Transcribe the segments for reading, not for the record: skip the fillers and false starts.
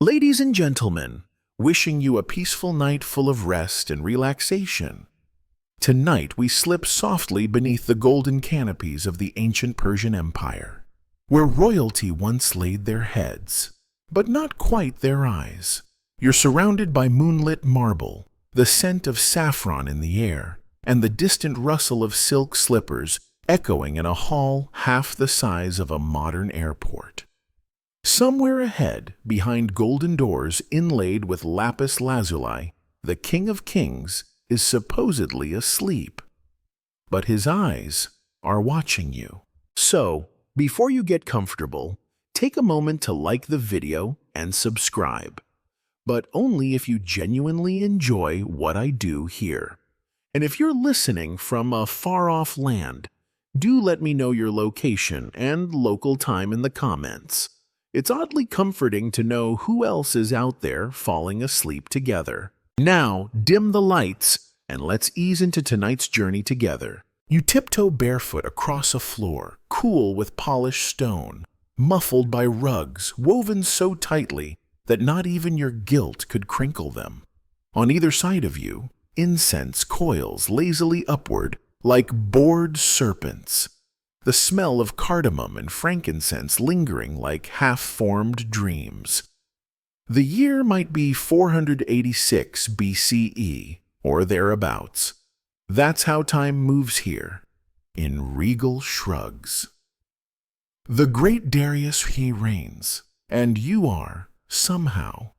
Ladies and gentlemen, wishing you a peaceful night full of rest and relaxation. Tonight we slip softly beneath the golden canopies of the ancient Persian Empire, where royalty once laid their heads, but not quite their eyes. You're surrounded by moonlit marble, the scent of saffron in the air, and the distant rustle of silk slippers echoing in a hall half the size of a modern airport. Somewhere ahead, behind golden doors inlaid with lapis lazuli, the King of Kings is supposedly asleep. But his eyes are watching you. So, before you get comfortable, take a moment to like the video and subscribe. But only if you genuinely enjoy what I do here. And if you're listening from a far-off land, do let me know your location and local time in the comments. It's oddly comforting to know who else is out there falling asleep together. Now, dim the lights and let's ease into tonight's journey together. You tiptoe barefoot across a floor, cool with polished stone, muffled by rugs woven so tightly that not even your guilt could crinkle them. On either side of you, incense coils lazily upward like bored serpents, the smell of cardamom and frankincense lingering like half-formed dreams. The year might be 486 BCE, or thereabouts. That's how time moves here, in regal shrugs. The great Darius, he reigns, and you are, somehow,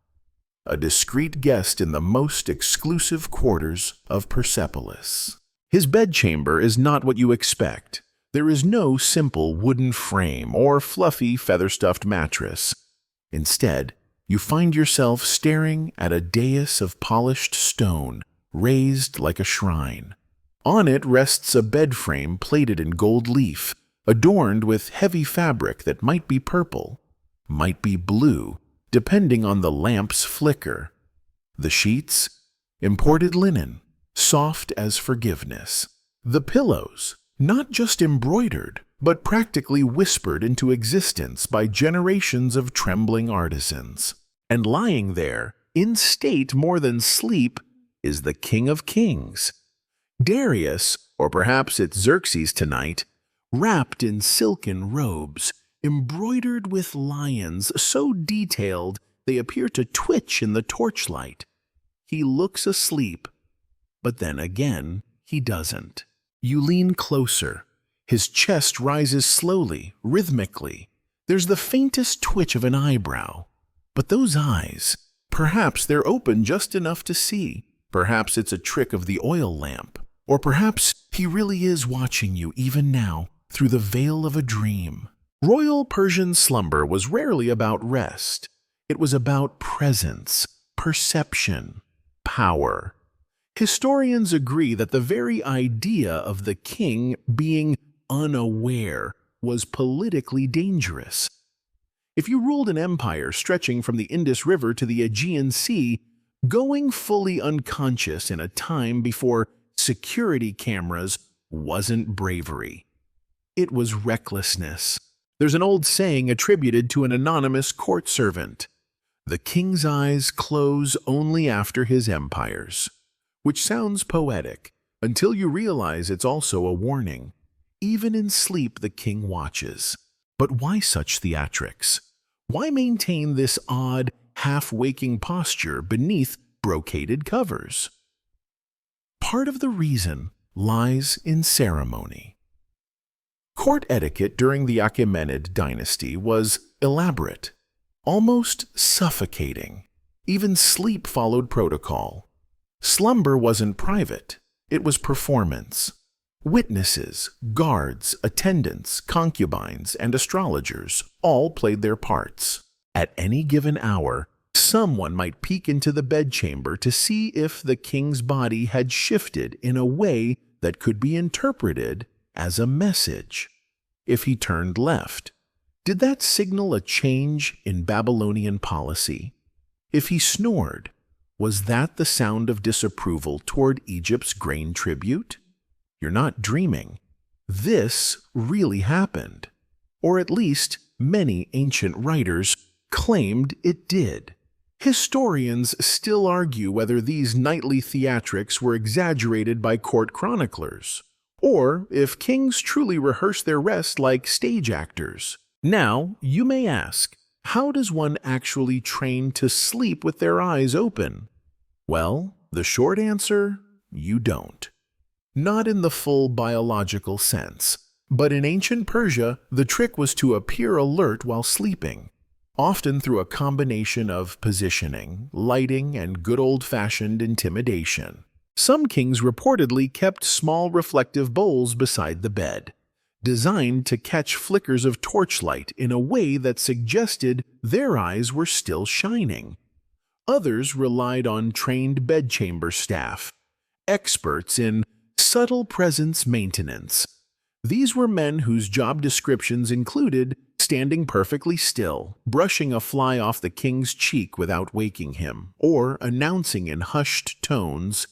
a discreet guest in the most exclusive quarters of Persepolis. His bedchamber is not what you expect. There is no simple wooden frame or fluffy feather-stuffed mattress. Instead, you find yourself staring at a dais of polished stone, raised like a shrine. On it rests a bed frame plated in gold leaf, adorned with heavy fabric that might be purple, might be blue, depending on the lamp's flicker. The sheets, imported linen, soft as forgiveness. The pillows, not just embroidered, but practically whispered into existence by generations of trembling artisans. And lying there, in state more than sleep, is the King of Kings. Darius, or perhaps it's Xerxes tonight, wrapped in silken robes, embroidered with lions so detailed they appear to twitch in the torchlight. He looks asleep, but then again, he doesn't. You lean closer. His chest rises slowly, rhythmically. There's the faintest twitch of an eyebrow. But those eyes, perhaps they're open just enough to see. Perhaps it's a trick of the oil lamp. Or perhaps he really is watching you even now through the veil of a dream. Royal Persian slumber was rarely about rest. It was about presence, perception, power. Historians agree that the very idea of the king being unaware was politically dangerous. If you ruled an empire stretching from the Indus River to the Aegean Sea, going fully unconscious in a time before security cameras wasn't bravery. It was recklessness. There's an old saying attributed to an anonymous court servant: "The king's eyes close only after his empires," which sounds poetic until you realize it's also a warning. Even in sleep the king watches. But why such theatrics? Why maintain this odd, half-waking posture beneath brocaded covers? Part of the reason lies in ceremony. Court etiquette during the Achaemenid dynasty was elaborate, almost suffocating. Even sleep followed protocol. Slumber wasn't private, it was performance. Witnesses, guards, attendants, concubines, and astrologers all played their parts. At any given hour, someone might peek into the bedchamber to see if the king's body had shifted in a way that could be interpreted as a message. If he turned left, did that signal a change in Babylonian policy? If he snored, was that the sound of disapproval toward Egypt's grain tribute? You're not dreaming. This really happened. Or at least many ancient writers claimed it did. Historians still argue whether these nightly theatrics were exaggerated by court chroniclers, or if kings truly rehearsed their rest like stage actors. Now, you may ask, how does one actually train to sleep with their eyes open? Well, the short answer, you don't. Not in the full biological sense, but in ancient Persia, the trick was to appear alert while sleeping, often through a combination of positioning, lighting, and good old-fashioned intimidation. Some kings reportedly kept small reflective bowls beside the bed, designed to catch flickers of torchlight in a way that suggested their eyes were still shining. Others relied on trained bedchamber staff, experts in subtle presence maintenance. These were men whose job descriptions included standing perfectly still, brushing a fly off the king's cheek without waking him, or announcing in hushed tones,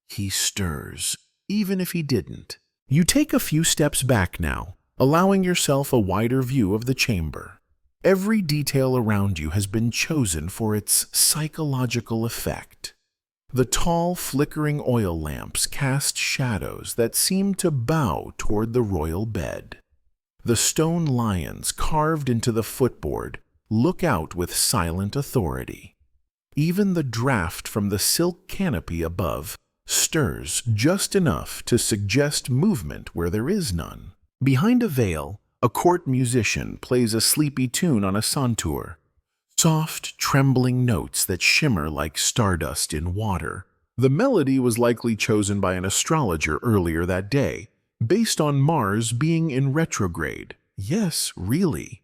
"He stirs," even if he didn't. You take a few steps back now, allowing yourself a wider view of the chamber. Every detail around you has been chosen for its psychological effect. The tall, flickering oil lamps cast shadows that seem to bow toward the royal bed. The stone lions carved into the footboard look out with silent authority. Even the draft from the silk canopy above stirs just enough to suggest movement where there is none. Behind a veil, a court musician plays a sleepy tune on a santur, soft, trembling notes that shimmer like stardust in water. The melody was likely chosen by an astrologer earlier that day, based on Mars being in retrograde. Yes, really.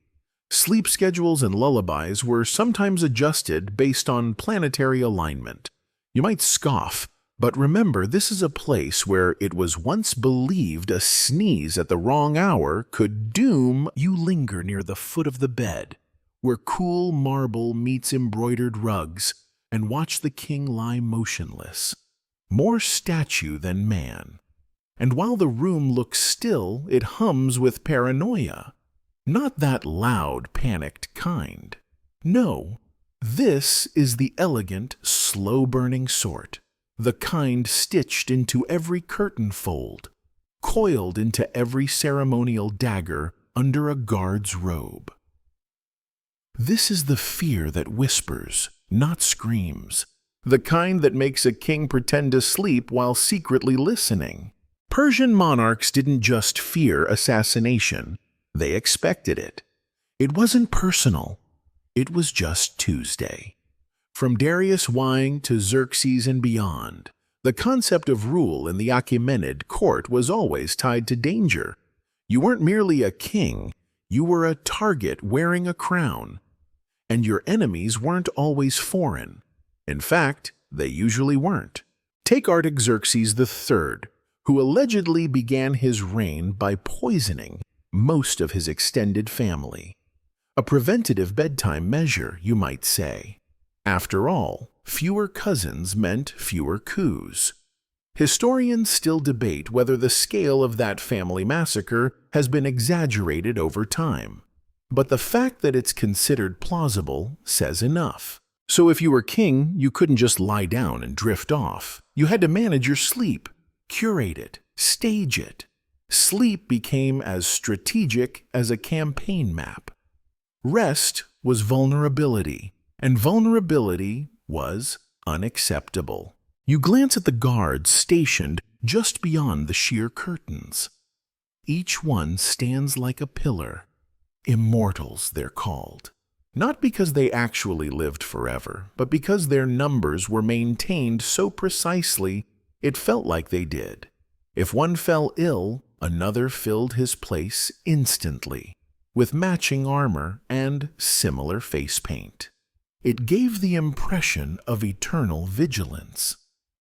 Sleep schedules and lullabies were sometimes adjusted based on planetary alignment. You might scoff, but remember, this is a place where it was once believed a sneeze at the wrong hour could doom you. Linger near the foot of the bed, where cool marble meets embroidered rugs, and watch the king lie motionless, more statue than man. And while the room looks still, it hums with paranoia. Not that loud, panicked kind. No, this is the elegant, slow-burning sort. The kind stitched into every curtain fold, coiled into every ceremonial dagger under a guard's robe. This is the fear that whispers, not screams, the kind that makes a king pretend to sleep while secretly listening. Persian monarchs didn't just fear assassination, they expected it. It wasn't personal, it was just Tuesday. From Darius Wine to Xerxes and beyond, the concept of rule in the Achaemenid court was always tied to danger. You weren't merely a king, you were a target wearing a crown. And your enemies weren't always foreign. In fact, they usually weren't. Take Artaxerxes III, who allegedly began his reign by poisoning most of his extended family. A preventative bedtime measure, you might say. After all, fewer cousins meant fewer coups. Historians still debate whether the scale of that family massacre has been exaggerated over time. But the fact that it's considered plausible says enough. So if you were king, you couldn't just lie down and drift off. You had to manage your sleep, curate it, stage it. Sleep became as strategic as a campaign map. Rest was vulnerability, and vulnerability was unacceptable. You glance at the guards stationed just beyond the sheer curtains. Each one stands like a pillar. Immortals, they're called. Not because they actually lived forever, but because their numbers were maintained so precisely it felt like they did. If one fell ill, another filled his place instantly, with matching armor and similar face paint. It gave the impression of eternal vigilance.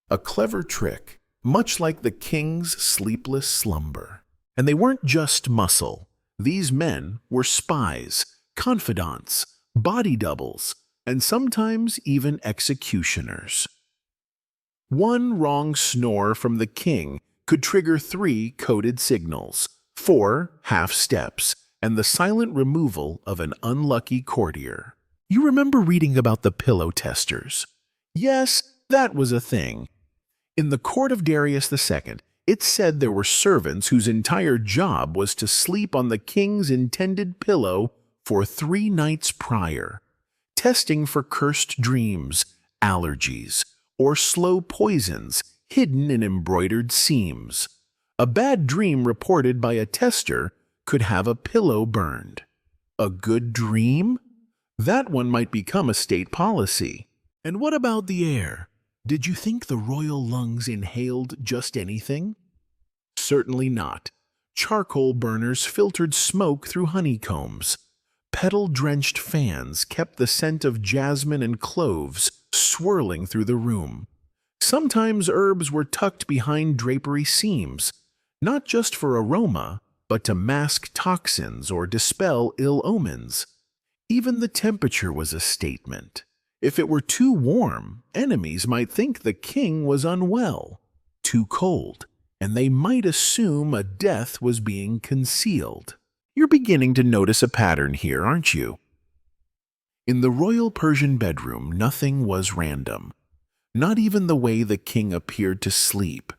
A clever trick, much like the king's sleepless slumber. And they weren't just muscle. These men were spies, confidants, body doubles, and sometimes even executioners. One wrong snore from the king could trigger 3 coded signals, 4 half steps, and the silent removal of an unlucky courtier. You remember reading about the pillow testers? Yes, that was a thing. In the court of Darius II, it said there were servants whose entire job was to sleep on the king's intended pillow for 3 nights prior, testing for cursed dreams, allergies, or slow poisons hidden in embroidered seams. A bad dream reported by a tester could have a pillow burned. A good dream? That one might become a state policy. And what about the air? Did you think the royal lungs inhaled just anything? Certainly not. Charcoal burners filtered smoke through honeycombs. Petal-drenched fans kept the scent of jasmine and cloves swirling through the room. Sometimes herbs were tucked behind drapery seams, not just for aroma, but to mask toxins or dispel ill omens. Even the temperature was a statement. If it were too warm, enemies might think the king was unwell. Too cold, and they might assume a death was being concealed. You're beginning to notice a pattern here, aren't you? In the royal Persian bedroom, nothing was random. Not even the way the king appeared to sleep.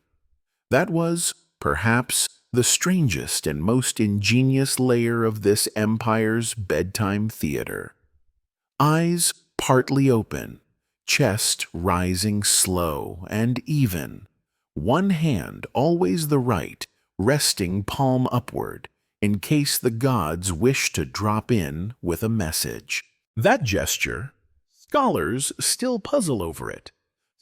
That was, perhaps, the strangest and most ingenious layer of this empire's bedtime theater. Eyes partly open, chest rising slow and even, one hand, always the right, resting palm upward, in case the gods wish to drop in with a message. That gesture, scholars still puzzle over it.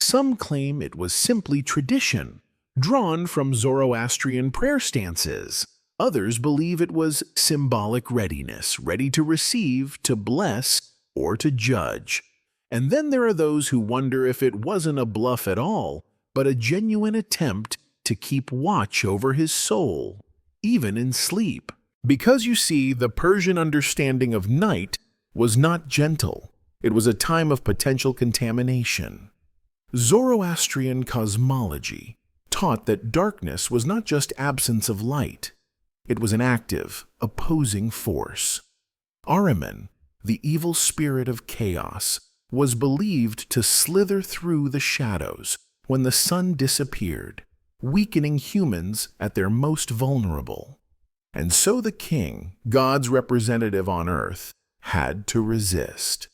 Some claim it was simply tradition, drawn from Zoroastrian prayer stances. Others believe it was symbolic readiness, ready to receive, to bless, or to judge. And then there are those who wonder if it wasn't a bluff at all, but a genuine attempt to keep watch over his soul, even in sleep. Because you see, the Persian understanding of night was not gentle. It was a time of potential contamination. Zoroastrian cosmology taught that darkness was not just absence of light. It was an active, opposing force. Ahriman, the evil spirit of chaos, was believed to slither through the shadows when the sun disappeared, weakening humans at their most vulnerable. And so the king, God's representative on earth, had to resist.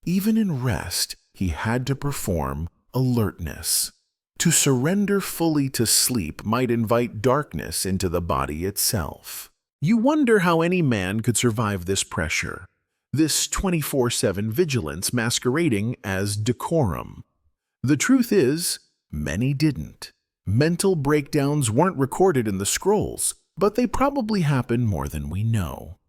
Even in rest, he had to perform alertness. To surrender fully to sleep might invite darkness into the body itself. You wonder how any man could survive this pressure, this 24/7 vigilance masquerading as decorum. The truth is, many didn't. Mental breakdowns weren't recorded in the scrolls, but they probably happened more than we know.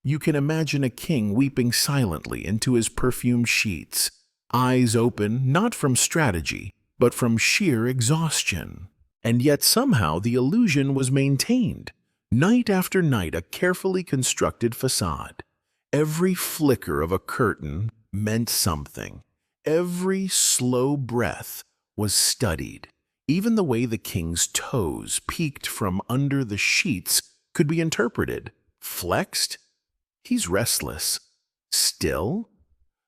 You can imagine a king weeping silently into his perfumed sheets, eyes open not from strategy, but from sheer exhaustion. And yet somehow the illusion was maintained. Night after night, a carefully constructed facade. Every flicker of a curtain meant something. Every slow breath was studied. Even the way the king's toes peeked from under the sheets could be interpreted. Flexed? He's restless. Still?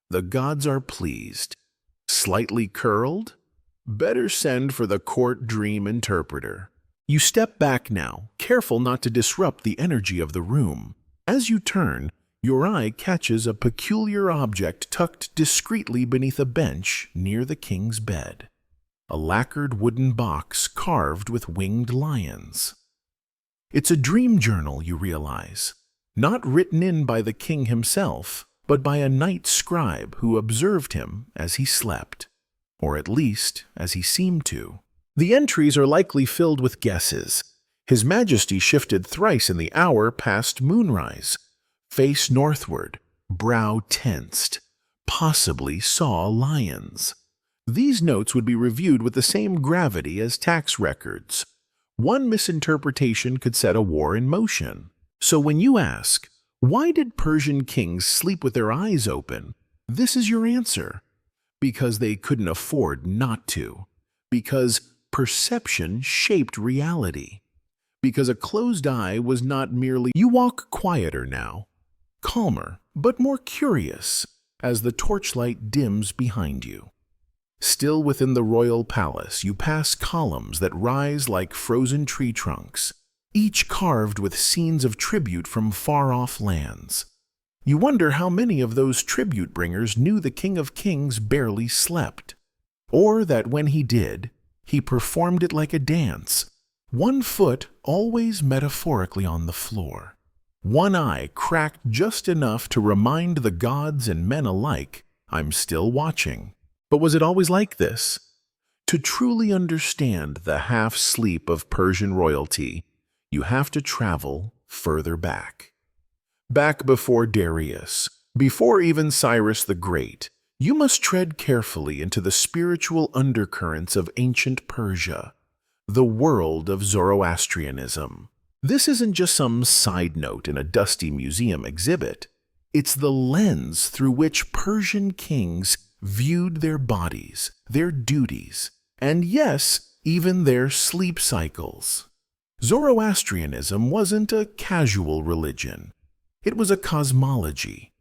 The gods are pleased. Slightly curled? Better send for the court dream interpreter. You step back now, careful not to disrupt the energy of the room. As you turn, your eye catches a peculiar object tucked discreetly beneath a bench near the king's bed. A lacquered wooden box carved with winged lions. It's a dream journal, you realize. Not written in by the king himself, but by a night scribe who observed him as he slept. Or at least, as he seemed to. The entries are likely filled with guesses. His Majesty shifted thrice in the hour past moonrise. Face northward, brow tensed. Possibly saw lions. These notes would be reviewed with the same gravity as tax records. One misinterpretation could set a war in motion. So when you ask, why did Persian kings sleep with their eyes open? This is your answer. Because they couldn't afford not to. Because perception shaped reality. Because a closed eye was not merely... You walk quieter now. Calmer, but more curious. as the torchlight dims behind you. Still within the royal palace, you pass columns that rise like frozen tree trunks, each carved with scenes of tribute from far-off lands. You wonder how many of those tribute bringers knew the King of Kings barely slept, or that when he did, he performed it like a dance, one foot always metaphorically on the floor, one eye cracked just enough to remind the gods and men alike, "I'm still watching." But was it always like this? To truly understand the half-sleep of Persian royalty, you have to travel further back. Back before Darius, before even Cyrus the Great, you must tread carefully into the spiritual undercurrents of ancient Persia, the world of Zoroastrianism. This isn't just some side note in a dusty museum exhibit. It's the lens through which Persian kings viewed their bodies, their duties, and yes, even their sleep cycles. Zoroastrianism wasn't a casual religion. It was a cosmology,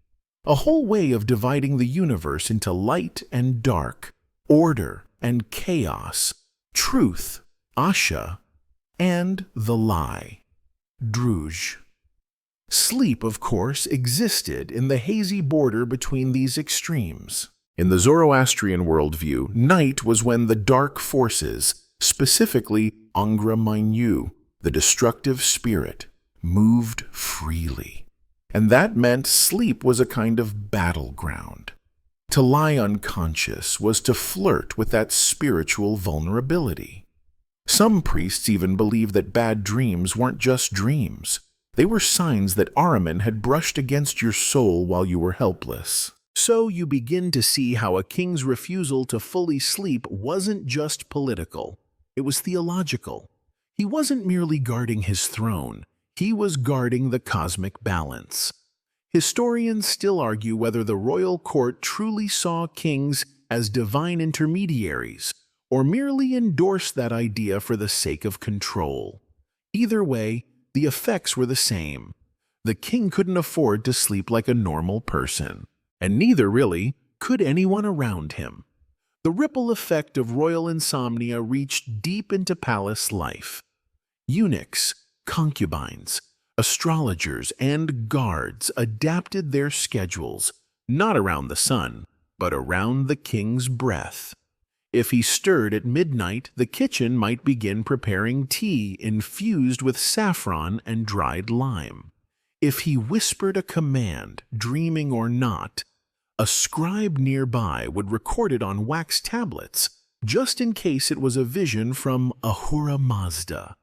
a whole way of dividing the universe into light and dark, order and chaos, truth, Asha, and the lie, Druj. Sleep, of course, existed in the hazy border between these extremes. In the Zoroastrian worldview, night was when the dark forces, specifically Angra Mainyu, the destructive spirit, moved freely. And that meant sleep was a kind of battleground. To lie unconscious was to flirt with that spiritual vulnerability. Some priests even believed that bad dreams weren't just dreams. They were signs that Ahriman had brushed against your soul while you were helpless. So you begin to see how a king's refusal to fully sleep wasn't just political. It was theological. He wasn't merely guarding his throne. He was guarding the cosmic balance. Historians still argue whether the royal court truly saw kings as divine intermediaries or merely endorsed that idea for the sake of control. Either way, the effects were the same. The king couldn't afford to sleep like a normal person, and neither, really, could anyone around him. The ripple effect of royal insomnia reached deep into palace life. Eunuchs, concubines, astrologers, and guards adapted their schedules, not around the sun, but around the king's breath. If he stirred at midnight, the kitchen might begin preparing tea infused with saffron and dried lime. If he whispered a command, dreaming or not, a scribe nearby would record it on wax tablets, just in case it was a vision from Ahura Mazda,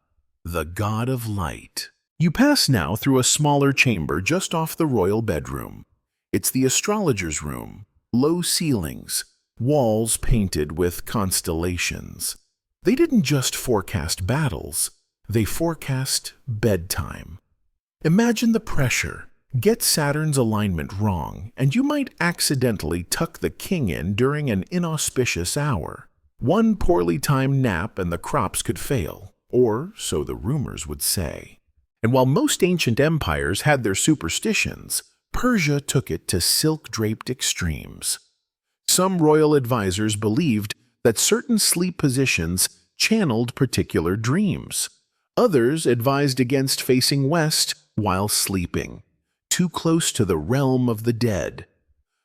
the god of light. You pass now through a smaller chamber just off the royal bedroom. It's the astrologer's room, low ceilings, walls painted with constellations. They didn't just forecast battles, they forecast bedtime. Imagine the pressure. Get Saturn's alignment wrong, and you might accidentally tuck the king in during an inauspicious hour. One poorly timed nap and the crops could fail, or so the rumors would say. And while most ancient empires had their superstitions, Persia took it to silk-draped extremes. Some royal advisors believed that certain sleep positions channeled particular dreams. Others advised against facing west while sleeping, too close to the realm of the dead.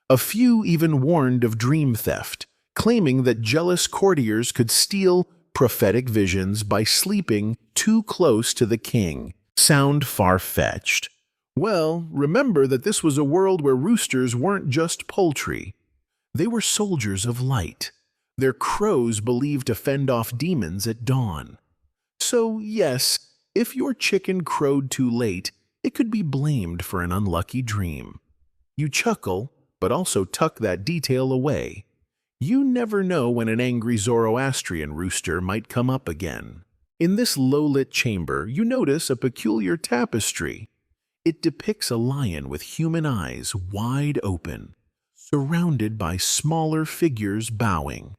A few even warned of dream theft, claiming that jealous courtiers could steal prophetic visions by sleeping too close to the king. Sound far-fetched? Well, remember that this was a world where roosters weren't just poultry. They were soldiers of light, their crows believed to fend off demons at dawn. So yes, if your chicken crowed too late, it could be blamed for an unlucky dream. You chuckle, but also tuck that detail away. You never know when an angry Zoroastrian rooster might come up again. In this low-lit chamber, you notice a peculiar tapestry. It depicts a lion with human eyes wide open, surrounded by smaller figures bowing.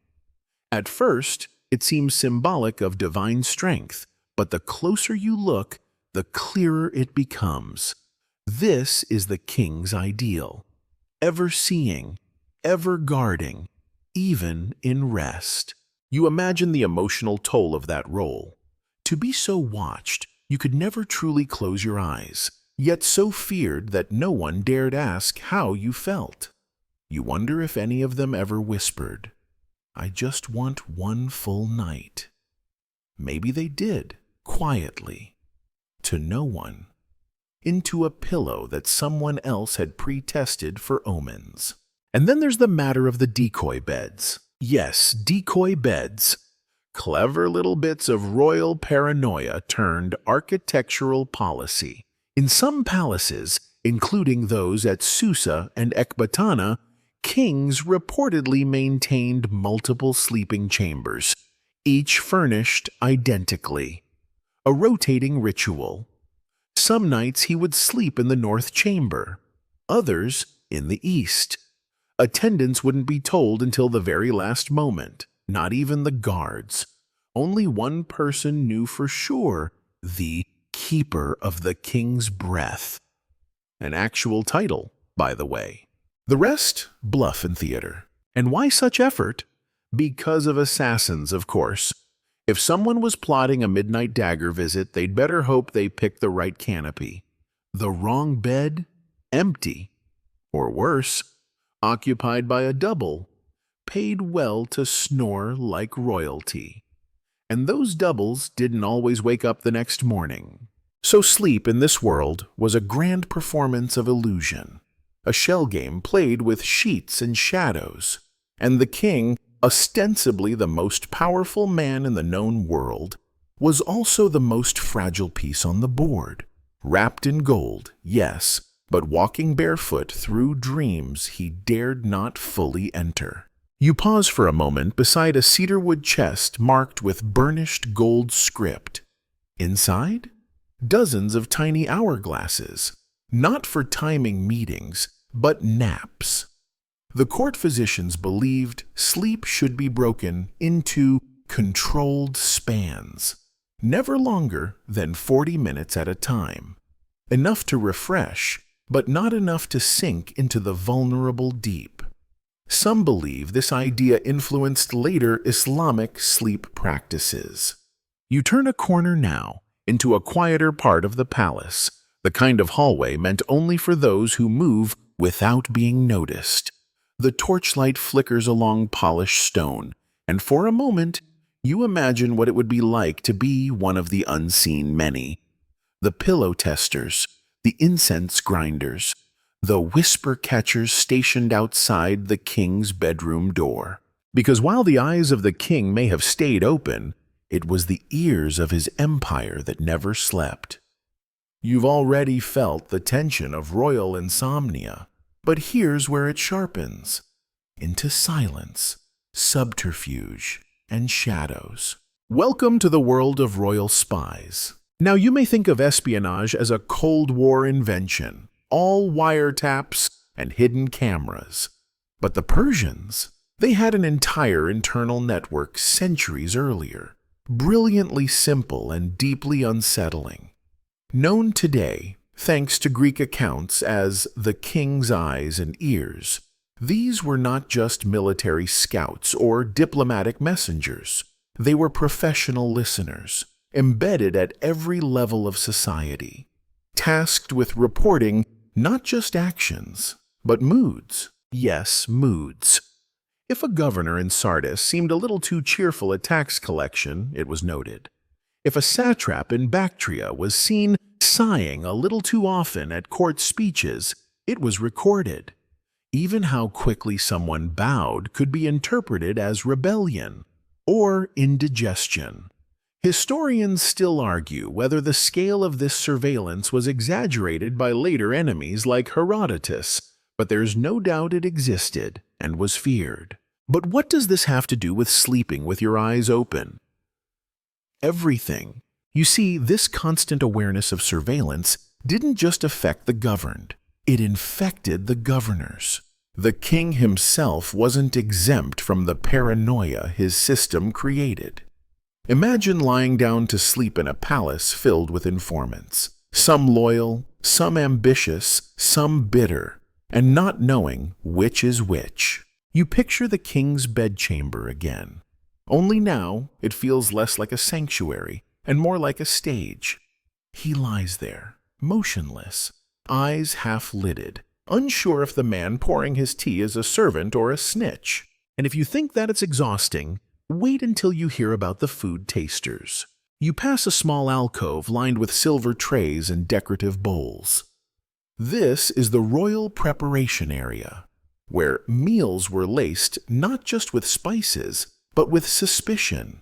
At first, it seems symbolic of divine strength, but the closer you look, the clearer it becomes. This is the king's ideal, ever seeing, ever guarding, even in rest. You imagine the emotional toll of that role. To be so watched, you could never truly close your eyes, yet so feared that no one dared ask how you felt. You wonder if any of them ever whispered, "I just want one full night." Maybe they did, quietly, to no one, into a pillow that someone else had pre-tested for omens. And then there's the matter of the decoy beds. Yes, decoy beds. Clever little bits of royal paranoia turned architectural policy. In some palaces, including those at Susa and Ecbatana, kings reportedly maintained multiple sleeping chambers, each furnished identically. A rotating ritual. Some nights he would sleep in the north chamber, others in the east. Attendants wouldn't be told until the very last moment, not even the guards. Only one person knew for sure, the Keeper of the King's Breath. An actual title, by the way. The rest, bluff and theater. And why such effort? Because of assassins, of course. If someone was plotting a midnight dagger visit, they'd better hope they picked the right canopy. The wrong bed? Empty. Or worse, occupied by a double, paid well to snore like royalty. And those doubles didn't always wake up the next morning. So sleep in this world was a grand performance of illusion, a shell game played with sheets and shadows, and the king, ostensibly the most powerful man in the known world, was also the most fragile piece on the board. Wrapped in gold, yes, but walking barefoot through dreams he dared not fully enter. You pause for a moment beside a cedarwood chest marked with burnished gold script. Inside, dozens of tiny hourglasses, not for timing meetings, but naps. The court physicians believed sleep should be broken into controlled spans, never longer than 40 minutes at a time. Enough to refresh, but not enough to sink into the vulnerable deep. Some believe this idea influenced later Islamic sleep practices. You turn a corner now into a quieter part of the palace, the kind of hallway meant only for those who move without being noticed. The torchlight flickers along polished stone, and for a moment, you imagine what it would be like to be one of the unseen many. The pillow testers, the incense grinders, the whisper catchers stationed outside the king's bedroom door. Because while the eyes of the king may have stayed open, it was the ears of his empire that never slept. You've already felt the tension of royal insomnia, but here's where it sharpens. Into silence, subterfuge, and shadows. Welcome to the world of royal spies. Now you may think of espionage as a Cold War invention, all wiretaps and hidden cameras. But the Persians, they had an entire internal network centuries earlier, brilliantly simple and deeply unsettling. Known today, thanks to Greek accounts, as the king's eyes and ears, these were not just military scouts or diplomatic messengers. They were professional listeners, embedded at every level of society, tasked with reporting not just actions, but moods. Yes, moods. If a governor in Sardis seemed a little too cheerful at tax collection, it was noted. If a satrap in Bactria was seen sighing a little too often at court speeches, it was recorded. Even how quickly someone bowed could be interpreted as rebellion or indigestion. Historians still argue whether the scale of this surveillance was exaggerated by later enemies like Herodotus, but there's no doubt it existed and was feared. But what does this have to do with sleeping with your eyes open? Everything. You see, this constant awareness of surveillance didn't just affect the governed. It infected the governors. The king himself wasn't exempt from the paranoia his system created. Imagine lying down to sleep in a palace filled with informants, some loyal, some ambitious, some bitter, and not knowing which is which. You picture the king's bedchamber again. Only now it feels less like a sanctuary and more like a stage. He lies there, motionless, eyes half-lidded, unsure if the man pouring his tea is a servant or a snitch. And if you think that it's exhausting, wait until you hear about the food tasters. You pass a small alcove lined with silver trays and decorative bowls. This is the royal preparation area, where meals were laced not just with spices, but with suspicion.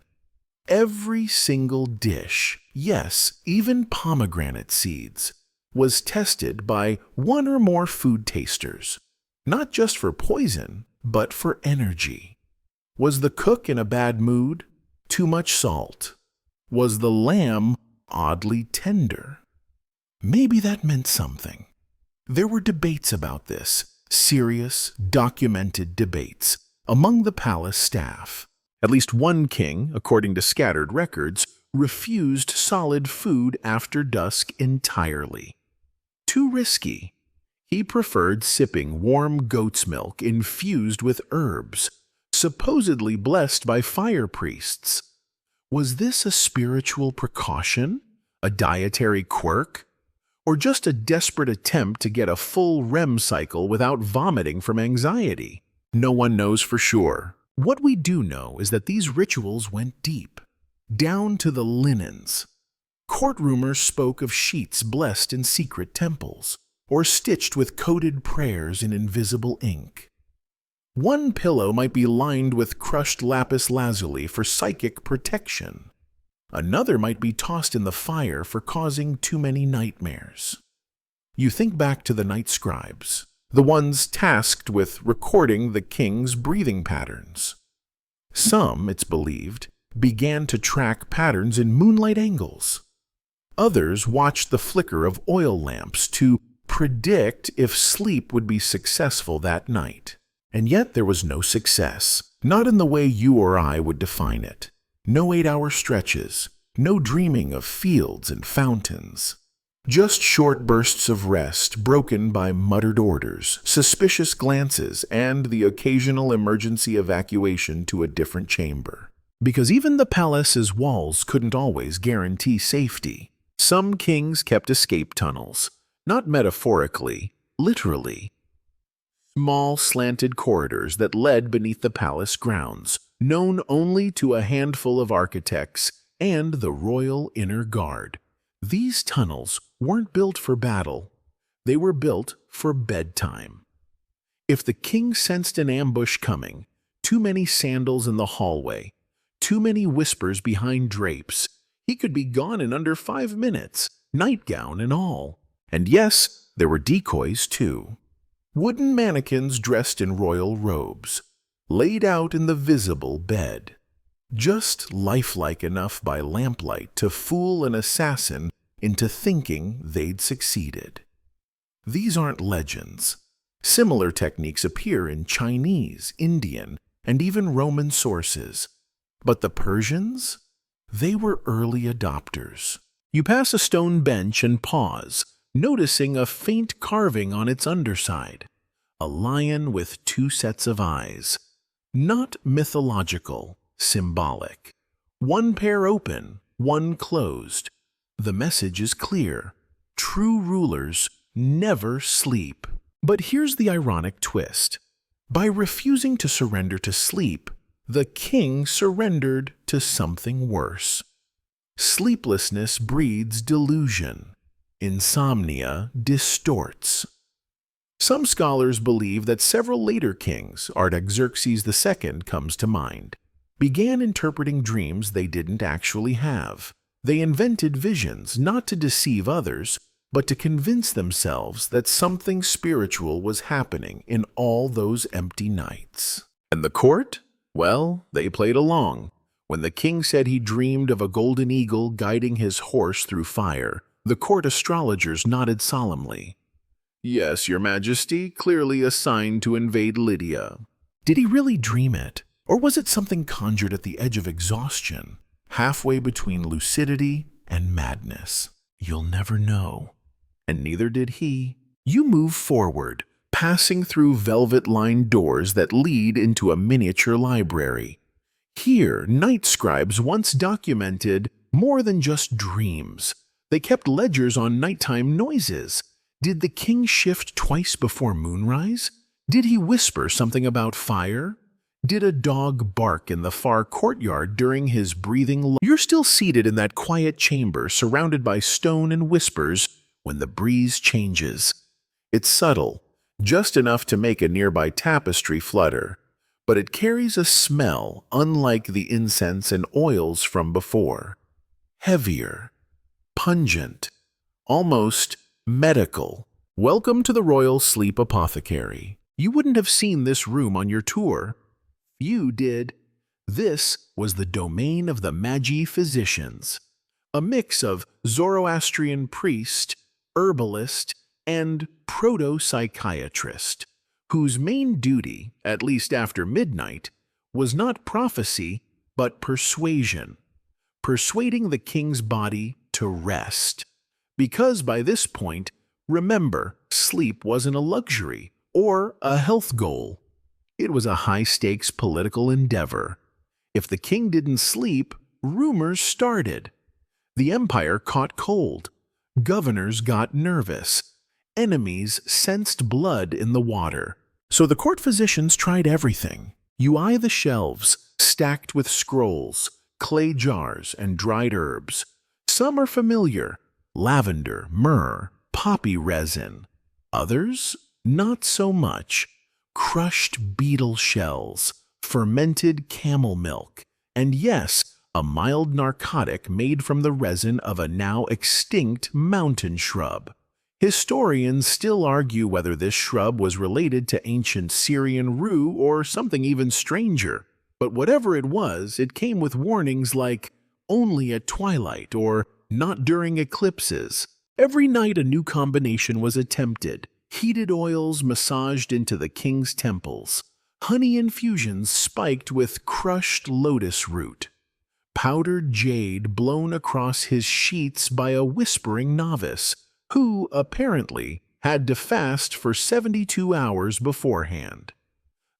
Every single dish, yes, even pomegranate seeds, was tested by one or more food tasters, not just for poison, but for energy. Was the cook in a bad mood? Too much salt? Was the lamb oddly tender? Maybe that meant something. There were debates about this, serious, documented debates, among the palace staff. At least one king, according to scattered records, refused solid food after dusk entirely. Too risky. He preferred sipping warm goat's milk infused with herbs, supposedly blessed by fire priests. Was this a spiritual precaution? A dietary quirk? Or just a desperate attempt to get a full REM cycle without vomiting from anxiety? No one knows for sure. What we do know is that these rituals went deep, down to the linens. Court rumors spoke of sheets blessed in secret temples, or stitched with coded prayers in invisible ink. One pillow might be lined with crushed lapis lazuli for psychic protection. Another might be tossed in the fire for causing too many nightmares. You think back to the night scribes, the ones tasked with recording the king's breathing patterns. Some, it's believed, began to track patterns in moonlight angles. Others watched the flicker of oil lamps to predict if sleep would be successful that night. And yet there was no success, not in the way you or I would define it. No 8-hour stretches, no dreaming of fields and fountains. Just short bursts of rest broken by muttered orders, suspicious glances, and the occasional emergency evacuation to a different chamber. Because even the palace's walls couldn't always guarantee safety. Some kings kept escape tunnels, not metaphorically, literally. Small slanted corridors that led beneath the palace grounds, known only to a handful of architects and the royal inner guard. These tunnels weren't built for battle. They were built for bedtime. If the king sensed an ambush coming, too many sandals in the hallway, too many whispers behind drapes, he could be gone in under 5 minutes, nightgown and all. And yes, there were decoys too. Wooden mannequins dressed in royal robes, laid out in the visible bed. Just lifelike enough by lamplight to fool an assassin into thinking they'd succeeded. These aren't legends. Similar techniques appear in Chinese, Indian, and even Roman sources. But the Persians? They were early adopters. You pass a stone bench and pause, noticing a faint carving on its underside. A lion with 2 sets of eyes. Not mythological, symbolic. One pair open, one closed. The message is clear. True rulers never sleep. But here's the ironic twist. By refusing to surrender to sleep, the king surrendered to something worse. Sleeplessness breeds delusion. Insomnia distorts. Some scholars believe that several later kings, Artaxerxes II comes to mind, began interpreting dreams they didn't actually have. They invented visions not to deceive others, but to convince themselves that something spiritual was happening in all those empty nights. And the court? Well, they played along. When the king said he dreamed of a golden eagle guiding his horse through fire, the court astrologers nodded solemnly. Yes, your majesty, clearly a sign to invade Lydia. Did he really dream it? Or was it something conjured at the edge of exhaustion, halfway between lucidity and madness? You'll never know. And neither did he. You move forward, passing through velvet-lined doors that lead into a miniature library. Here, night scribes once documented more than just dreams. They kept ledgers on nighttime noises. Did the king shift twice before moonrise? Did he whisper something about fire? Did a dog bark in the far courtyard during his breathing? You're still seated in that quiet chamber surrounded by stone and whispers when the breeze changes. It's subtle, just enough to make a nearby tapestry flutter, but it carries a smell unlike the incense and oils from before. Heavier, pungent, almost medical. Welcome to the Royal Sleep Apothecary. You wouldn't have seen this room on your tour. You did. This was the domain of the Magi physicians, a mix of Zoroastrian priest, herbalist, and proto-psychiatrist, whose main duty, at least after midnight, was not prophecy, but persuasion, persuading the king's body to rest. Because by this point, remember, sleep wasn't a luxury or a health goal. It was a high-stakes political endeavor. If the king didn't sleep, rumors started. The empire caught cold. Governors got nervous. Enemies sensed blood in the water. So the court physicians tried everything. You eye the shelves, stacked with scrolls, clay jars, and dried herbs. Some are familiar: lavender, myrrh, poppy resin. Others, not so much. Crushed beetle shells, fermented camel milk, and yes, a mild narcotic made from the resin of a now extinct mountain shrub. Historians still argue whether this shrub was related to ancient Syrian rue or something even stranger. But whatever it was, it came with warnings like only at twilight or not during eclipses. Every night a new combination was attempted. Heated oils massaged into the king's temples, honey infusions spiked with crushed lotus root, powdered jade blown across his sheets by a whispering novice, who, apparently, had to fast for 72 hours beforehand.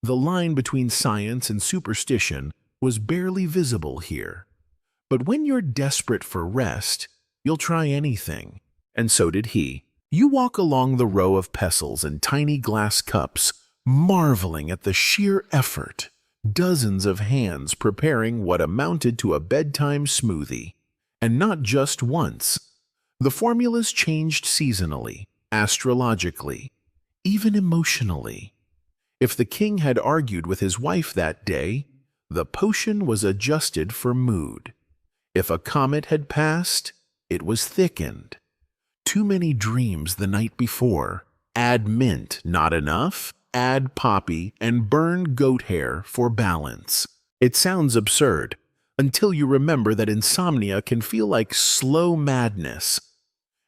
The line between science and superstition was barely visible here. But when you're desperate for rest, you'll try anything. And so did he. You walk along the row of pestles and tiny glass cups, marveling at the sheer effort. Dozens of hands preparing what amounted to a bedtime smoothie. And not just once. The formulas changed seasonally, astrologically, even emotionally. If the king had argued with his wife that day, the potion was adjusted for mood. If a comet had passed, it was thickened. Too many dreams the night before. Add mint, not enough. Add poppy and burn goat hair for balance. It sounds absurd, until you remember that insomnia can feel like slow madness.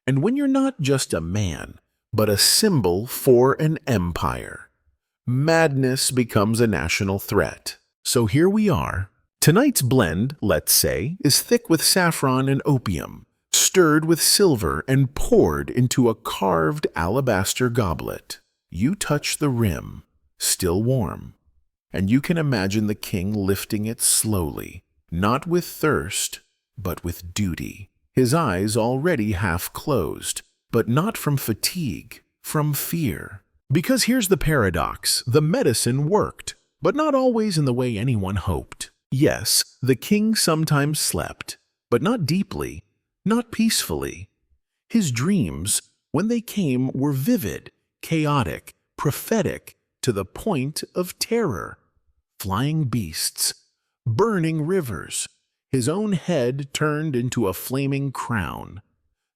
And when you're not just a man, but a symbol for an empire, madness becomes a national threat. So here we are. Tonight's blend, let's say, is thick with saffron and opium, stirred with silver and poured into a carved alabaster goblet. You touch the rim, still warm, and you can imagine the king lifting it slowly, not with thirst, but with duty. His eyes already half closed, but not from fatigue, from fear. Because here's the paradox: the medicine worked, but not always in the way anyone hoped. Yes, the king sometimes slept, but not deeply, not peacefully. His dreams, when they came, were vivid, chaotic, prophetic, to the point of terror. Flying beasts, burning rivers, his own head turned into a flaming crown.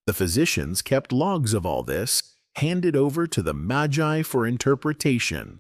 The physicians kept logs of all this, handed over to the Magi for interpretation.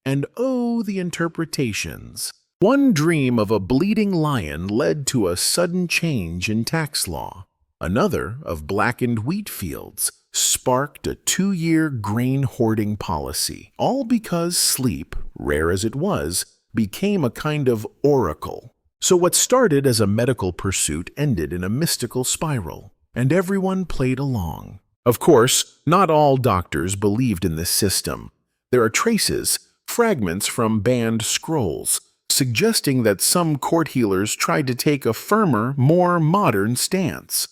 And oh, the interpretations! One dream of a bleeding lion led to a sudden change in tax law. Another, of blackened wheat fields, sparked a 2-year grain hoarding policy, all because sleep, rare as it was, became a kind of oracle. So what started as a medical pursuit ended in a mystical spiral, and everyone played along. Of course, not all doctors believed in this system. There are traces, fragments from banned scrolls, suggesting that some court healers tried to take a firmer, more modern stance.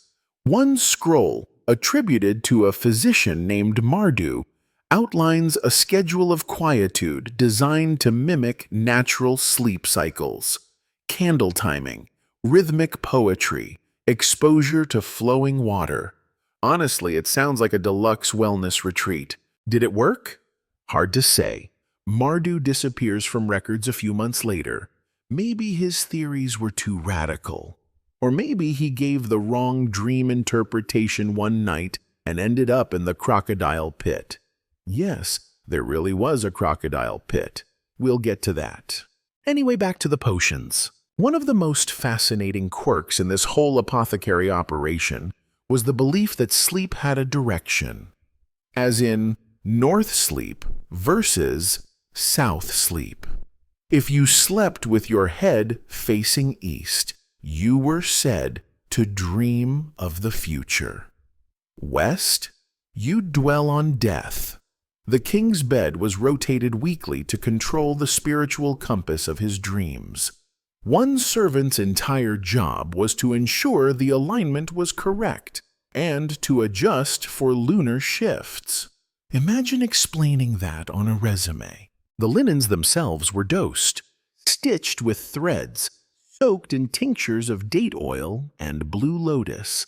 One scroll, attributed to a physician named Mardu, outlines a schedule of quietude designed to mimic natural sleep cycles, candle timing, rhythmic poetry, exposure to flowing water. Honestly, it sounds like a deluxe wellness retreat. Did it work? Hard to say. Mardu disappears from records a few months later. Maybe his theories were too radical. Or maybe he gave the wrong dream interpretation one night and ended up in the crocodile pit. Yes, there really was a crocodile pit. We'll get to that. Anyway, back to the potions. One of the most fascinating quirks in this whole apothecary operation was the belief that sleep had a direction, as in north sleep versus south sleep. If you slept with your head facing east, you were said to dream of the future. West, you dwell on death. The king's bed was rotated weekly to control the spiritual compass of his dreams. One servant's entire job was to ensure the alignment was correct and to adjust for lunar shifts. Imagine explaining that on a resume. The linens themselves were dosed, stitched with threads, soaked in tinctures of date oil and blue lotus.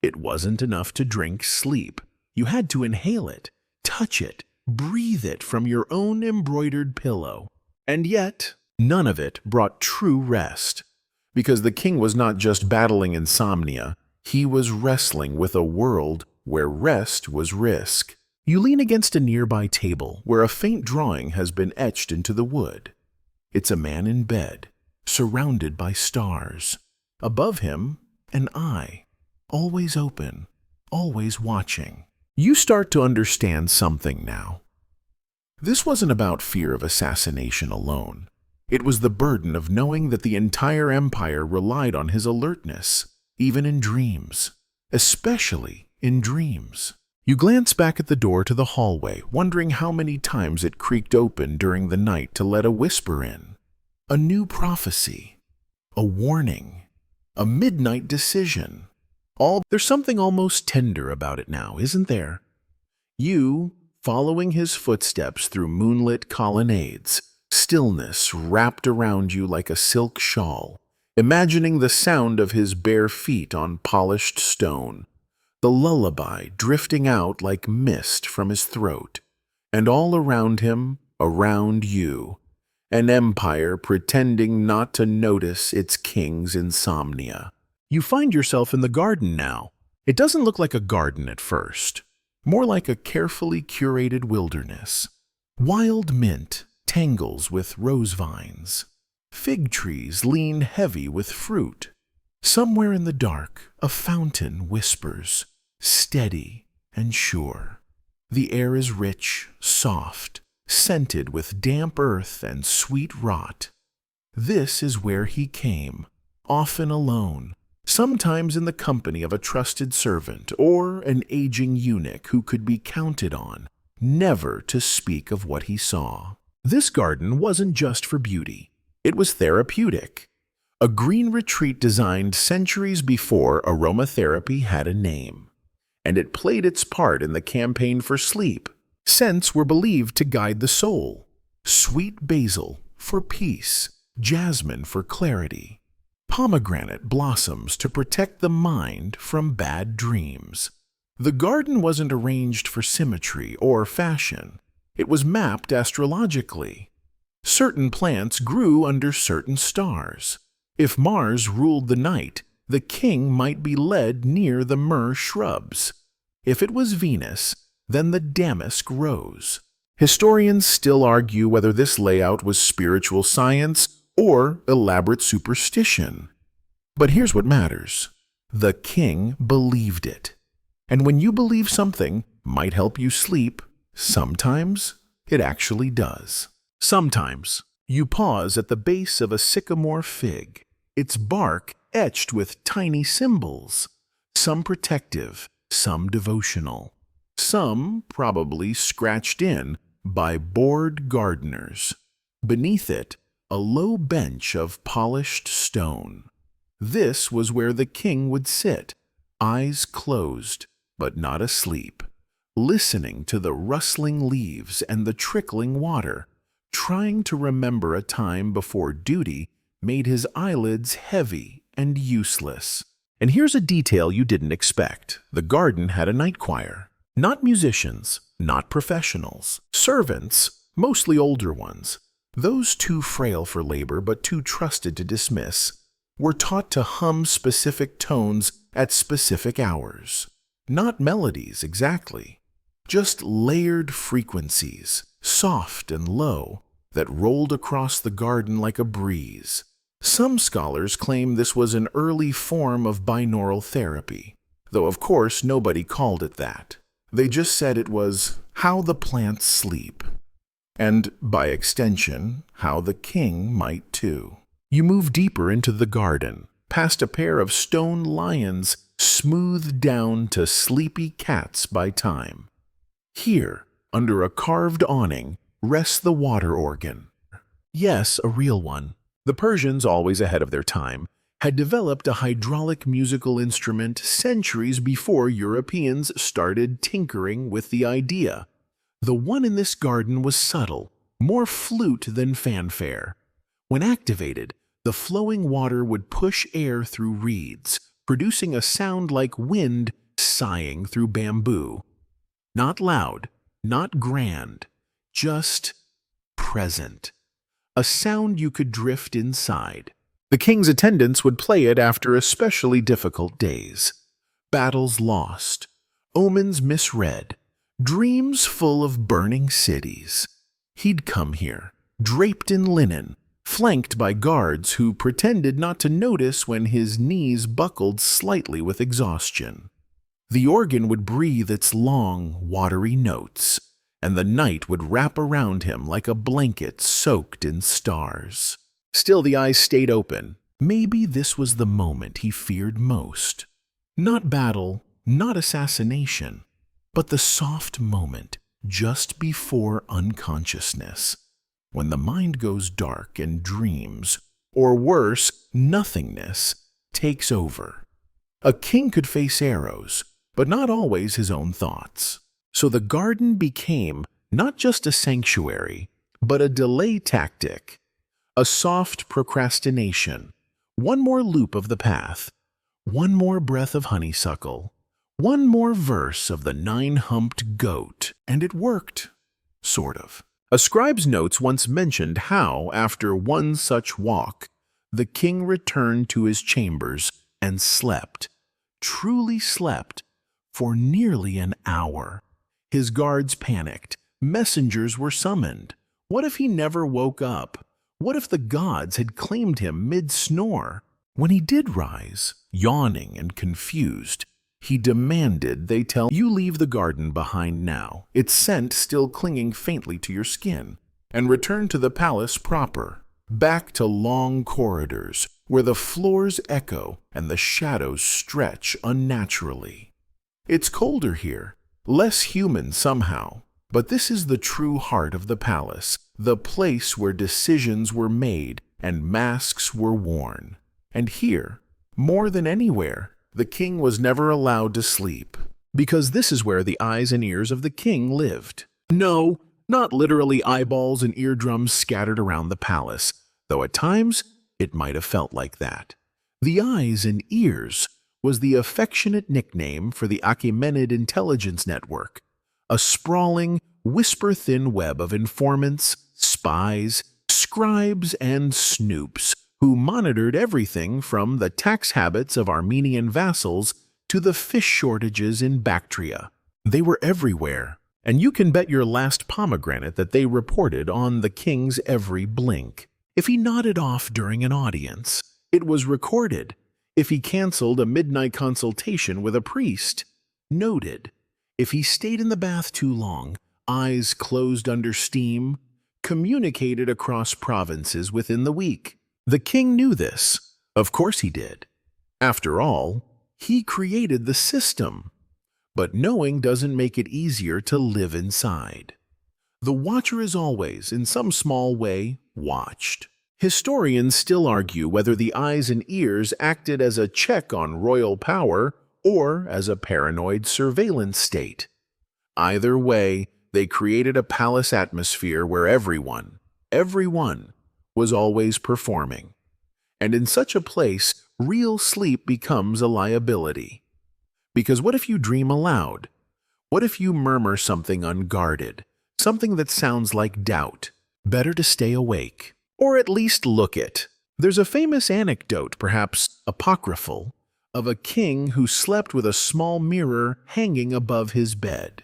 It wasn't enough to drink sleep. You had to inhale it, touch it, breathe it from your own embroidered pillow. And yet, none of it brought true rest, because the king was not just battling insomnia, he was wrestling with a world where rest was risk. You lean against a nearby table where a faint drawing has been etched into the wood. It's a man in bed, surrounded by stars. Above him, an eye, always open, always watching. You start to understand something now. This wasn't about fear of assassination alone. It was the burden of knowing that the entire empire relied on his alertness, even in dreams, especially in dreams. You glance back at the door to the hallway, wondering how many times it creaked open during the night to let a whisper in. A new prophecy, a warning, a midnight decision. There's something almost tender about it now, isn't there? You, following his footsteps through moonlit colonnades, stillness wrapped around you like a silk shawl, imagining the sound of his bare feet on polished stone, the lullaby drifting out like mist from his throat, and all around him, around you, an empire pretending not to notice its king's insomnia. You find yourself in the garden now. It doesn't look like a garden at first, more like a carefully curated wilderness. Wild mint tangles with rose vines. Fig trees lean heavy with fruit. Somewhere in the dark, a fountain whispers, steady and sure. The air is rich, soft, scented with damp earth and sweet rot. This is where he came, often alone, sometimes in the company of a trusted servant or an aging eunuch who could be counted on, never to speak of what he saw. This garden wasn't just for beauty. It was therapeutic. A green retreat designed centuries before aromatherapy had a name. And it played its part in the campaign for sleep. Scents were believed to guide the soul. Sweet basil for peace, jasmine for clarity, pomegranate blossoms to protect the mind from bad dreams. The garden wasn't arranged for symmetry or fashion. It was mapped astrologically. Certain plants grew under certain stars. If Mars ruled the night, the king might be led near the myrrh shrubs. If it was Venus, then the damask rose. Historians still argue whether this layout was spiritual science or elaborate superstition. But here's what matters. The king believed it. And when you believe something might help you sleep, sometimes it actually does. Sometimes you pause at the base of a sycamore fig, its bark etched with tiny symbols, some protective, some devotional, some probably scratched in by bored gardeners. Beneath it, a low bench of polished stone. This was where the king would sit, eyes closed, but not asleep, listening to the rustling leaves and the trickling water, trying to remember a time before duty made his eyelids heavy and useless. And here's a detail you didn't expect. The garden had a night choir. Not musicians, not professionals. Servants, mostly older ones. Those too frail for labor but too trusted to dismiss, were taught to hum specific tones at specific hours. Not melodies exactly, just layered frequencies, soft and low, that rolled across the garden like a breeze. Some scholars claim this was an early form of binaural therapy, though of course nobody called it that. They just said it was how the plants sleep. And, by extension, how the king might too. You move deeper into the garden, past a pair of stone lions smoothed down to sleepy cats by time. Here, under a carved awning, rests the water organ. Yes, a real one. The Persians, always ahead of their time, had developed a hydraulic musical instrument centuries before Europeans started tinkering with the idea. The one in this garden was subtle, more flute than fanfare. When activated, the flowing water would push air through reeds, producing a sound like wind sighing through bamboo. Not loud, not grand, just present. A sound you could drift inside. The king's attendants would play it after especially difficult days. Battles lost, omens misread, dreams full of burning cities. He'd come here, draped in linen, flanked by guards who pretended not to notice when his knees buckled slightly with exhaustion. The organ would breathe its long, watery notes, and the night would wrap around him like a blanket soaked in stars. Still, the eyes stayed open. Maybe this was the moment he feared most. Not battle, not assassination, but the soft moment just before unconsciousness, when the mind goes dark and dreams, or worse, nothingness, takes over. A king could face arrows, but not always his own thoughts. So the garden became not just a sanctuary, but a delay tactic, a soft procrastination, one more loop of the path, one more breath of honeysuckle, one more verse of the nine-humped goat, and it worked, sort of. A scribe's notes once mentioned how, after one such walk, the king returned to his chambers and slept, truly slept, for nearly an hour. His guards panicked. Messengers were summoned. What if he never woke up? What if the gods had claimed him mid-snore? When he did rise, yawning and confused, he demanded they tell you leave the garden behind now, its scent still clinging faintly to your skin, and return to the palace proper, back to long corridors where the floors echo and the shadows stretch unnaturally. It's colder here, less human somehow, but this is the true heart of the palace, the place where decisions were made and masks were worn. And here, more than anywhere, the king was never allowed to sleep, because this is where the eyes and ears of the king lived. No, not literally eyeballs and eardrums scattered around the palace, though at times it might have felt like that. The eyes and ears was the affectionate nickname for the Achaemenid intelligence network, a sprawling, whisper-thin web of informants, spies, scribes, and snoops who monitored everything from the tax habits of Armenian vassals to the fish shortages in Bactria. They were everywhere, and you can bet your last pomegranate that they reported on the king's every blink. If he nodded off during an audience, it was recorded. If he canceled a midnight consultation with a priest, noted. If he stayed in the bath too long, eyes closed under steam, communicated across provinces within the week. The king knew this. Of course he did. After all, he created the system. But knowing doesn't make it easier to live inside. The watcher is always, in some small way, watched. Historians still argue whether the eyes and ears acted as a check on royal power or as a paranoid surveillance state. Either way, they created a palace atmosphere where everyone, was always performing. And in such a place, real sleep becomes a liability. Because what if you dream aloud? What if you murmur something unguarded, something that sounds like doubt? Better to stay awake, or at least look it. There's a famous anecdote, perhaps apocryphal, of a king who slept with a small mirror hanging above his bed.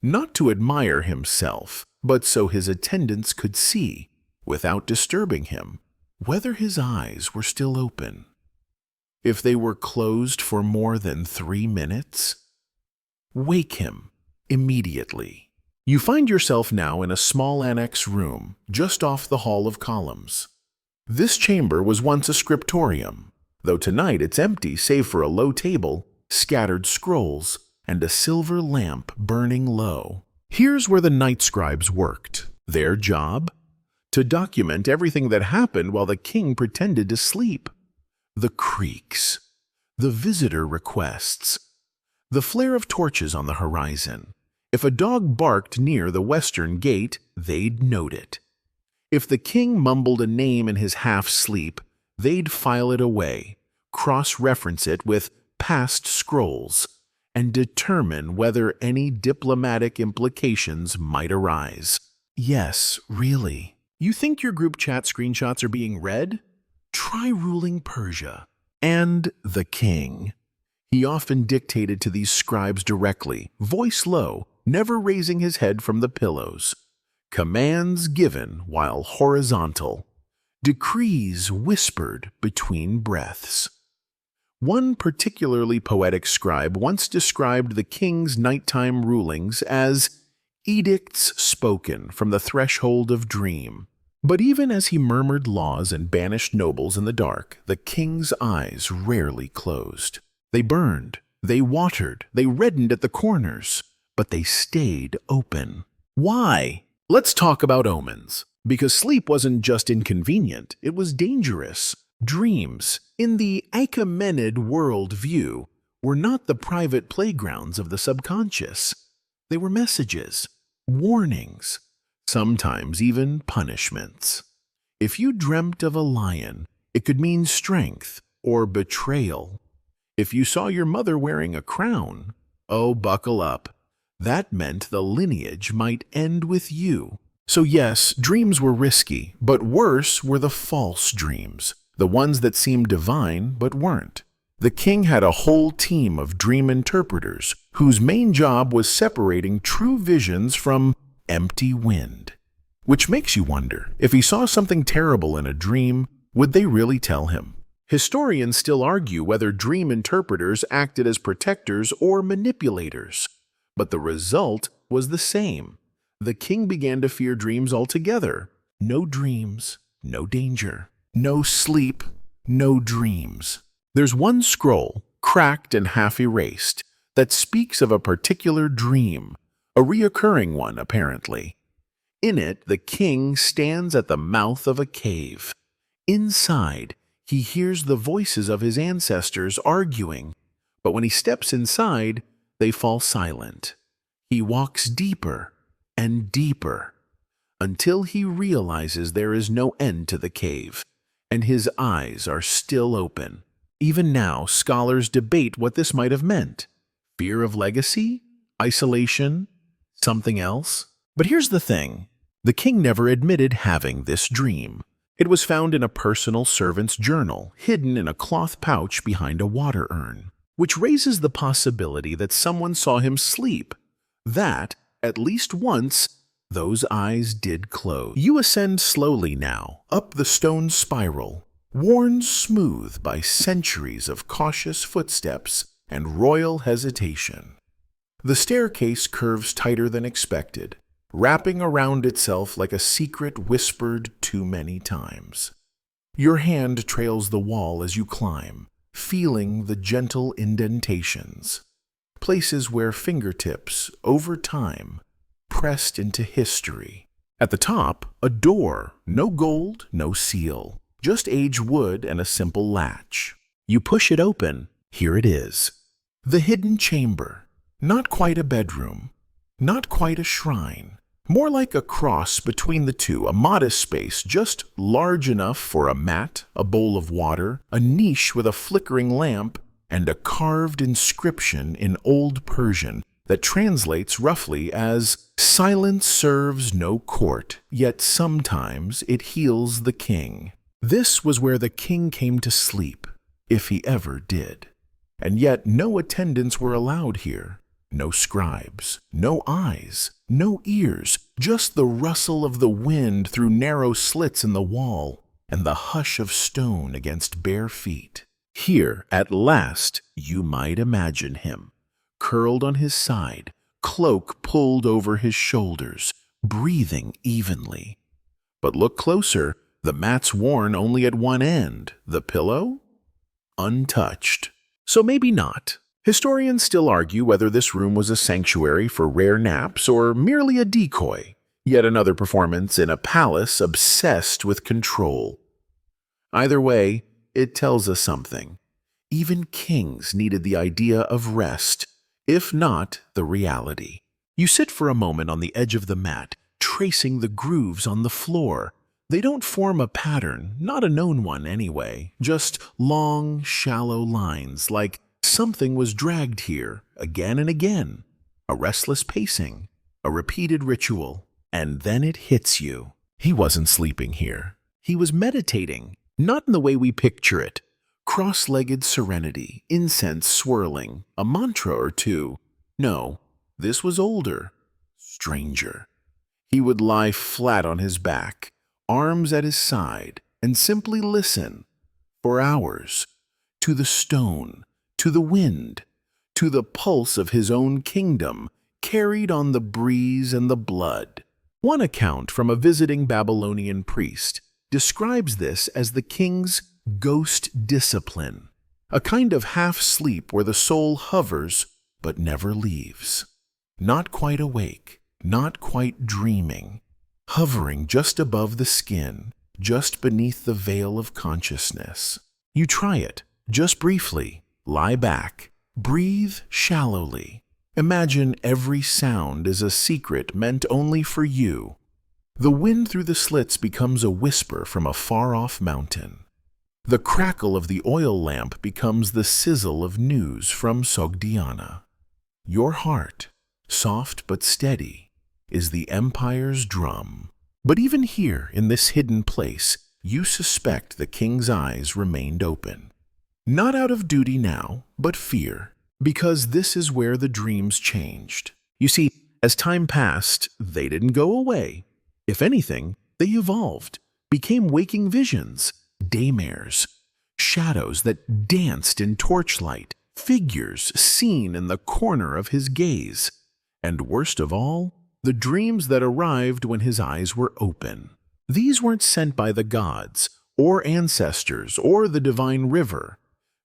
Not to admire himself, but so his attendants could see, without disturbing him, whether his eyes were still open. If they were closed for more than 3 minutes, wake him immediately. You find yourself now in a small annex room just off the Hall of Columns. This chamber was once a scriptorium, though tonight it's empty save for a low table, scattered scrolls, and a silver lamp burning low. Here's where the night scribes worked. Their job? To document everything that happened while the king pretended to sleep. The creaks, the visitor requests, the flare of torches on the horizon. If a dog barked near the western gate, they'd note it. If the king mumbled a name in his half-sleep, they'd file it away, cross-reference it with past scrolls, and determine whether any diplomatic implications might arise. Yes, really. You think your group chat screenshots are being read? Try ruling Persia. And the king. He often dictated to these scribes directly, voice low, never raising his head from the pillows. Commands given while horizontal. Decrees whispered between breaths. One particularly poetic scribe once described the king's nighttime rulings as edicts spoken from the threshold of dream. But even as he murmured laws and banished nobles in the dark, the king's eyes rarely closed. They burned, they watered, they reddened at the corners, but they stayed open. Why? Let's talk about omens. Because sleep wasn't just inconvenient, it was dangerous. Dreams, in the Achaemenid world view, were not the private playgrounds of the subconscious. They were messages, warnings, sometimes even punishments. If you dreamt of a lion, it could mean strength or betrayal. If you saw your mother wearing a crown, oh, buckle up. That meant the lineage might end with you. So yes, dreams were risky, but worse were the false dreams, the ones that seemed divine but weren't. The king had a whole team of dream interpreters whose main job was separating true visions from empty wind. Which makes you wonder, if he saw something terrible in a dream, would they really tell him? Historians still argue whether dream interpreters acted as protectors or manipulators, but the result was the same. The king began to fear dreams altogether. No dreams, no danger. No sleep, no dreams. There's one scroll, cracked and half erased, that speaks of a particular dream, a reoccurring one, apparently. In it, the king stands at the mouth of a cave. Inside, he hears the voices of his ancestors arguing, but when he steps inside, they fall silent. He walks deeper and deeper, until he realizes there is no end to the cave, and his eyes are still open. Even now, scholars debate what this might have meant. Fear of legacy? Isolation? Something else? But here's the thing. The king never admitted having this dream. It was found in a personal servant's journal, hidden in a cloth pouch behind a water urn, which raises the possibility that someone saw him sleep. That, at least once, those eyes did close. You ascend slowly now, up the stone spiral, worn smooth by centuries of cautious footsteps and royal hesitation. The staircase curves tighter than expected, wrapping around itself like a secret whispered too many times. Your hand trails the wall as you climb, feeling the gentle indentations, places where fingertips, over time, pressed into history. At the top, a door, no gold, no seal, just aged wood and a simple latch. You push it open, here it is. The hidden chamber. Not quite a bedroom, not quite a shrine. More like a cross between the two, a modest space just large enough for a mat, a bowl of water, a niche with a flickering lamp, and a carved inscription in Old Persian that translates roughly as, "Silence serves no court, yet sometimes it heals the king." This was where the king came to sleep, if he ever did. And yet no attendants were allowed here. No scribes, no eyes, no ears, just the rustle of the wind through narrow slits in the wall and the hush of stone against bare feet. Here, at last, you might imagine him, curled on his side, cloak pulled over his shoulders, breathing evenly. But look closer, the mat's worn only at one end, the pillow? Untouched. So maybe not. Historians still argue whether this room was a sanctuary for rare naps or merely a decoy, yet another performance in a palace obsessed with control. Either way, it tells us something. Even kings needed the idea of rest, if not the reality. You sit for a moment on the edge of the mat, tracing the grooves on the floor. They don't form a pattern, not a known one anyway, just long, shallow lines like something was dragged here again and again. A restless pacing, a repeated ritual, and then it hits you. He wasn't sleeping here. He was meditating, not in the way we picture it. Cross-legged serenity, incense swirling, a mantra or two. No, this was older, stranger. He would lie flat on his back, arms at his side, and simply listen, for hours, to the stone, to the wind, to the pulse of his own kingdom, carried on the breeze and the blood. One account from a visiting Babylonian priest describes this as the king's ghost discipline, a kind of half-sleep where the soul hovers but never leaves. Not quite awake, not quite dreaming, hovering just above the skin, just beneath the veil of consciousness. You try it, just briefly. Lie back, breathe shallowly. Imagine every sound is a secret meant only for you. The wind through the slits becomes a whisper from a far-off mountain. The crackle of the oil lamp becomes the sizzle of news from Sogdiana. Your heart, soft but steady, is the empire's drum. But even here, in this hidden place, you suspect the king's eyes remained open. Not out of duty now, but fear, because this is where the dreams changed. You see, as time passed, they didn't go away. If anything, they evolved, became waking visions, daymares, shadows that danced in torchlight, figures seen in the corner of his gaze, and worst of all, the dreams that arrived when his eyes were open. These weren't sent by the gods, or ancestors, or the divine river.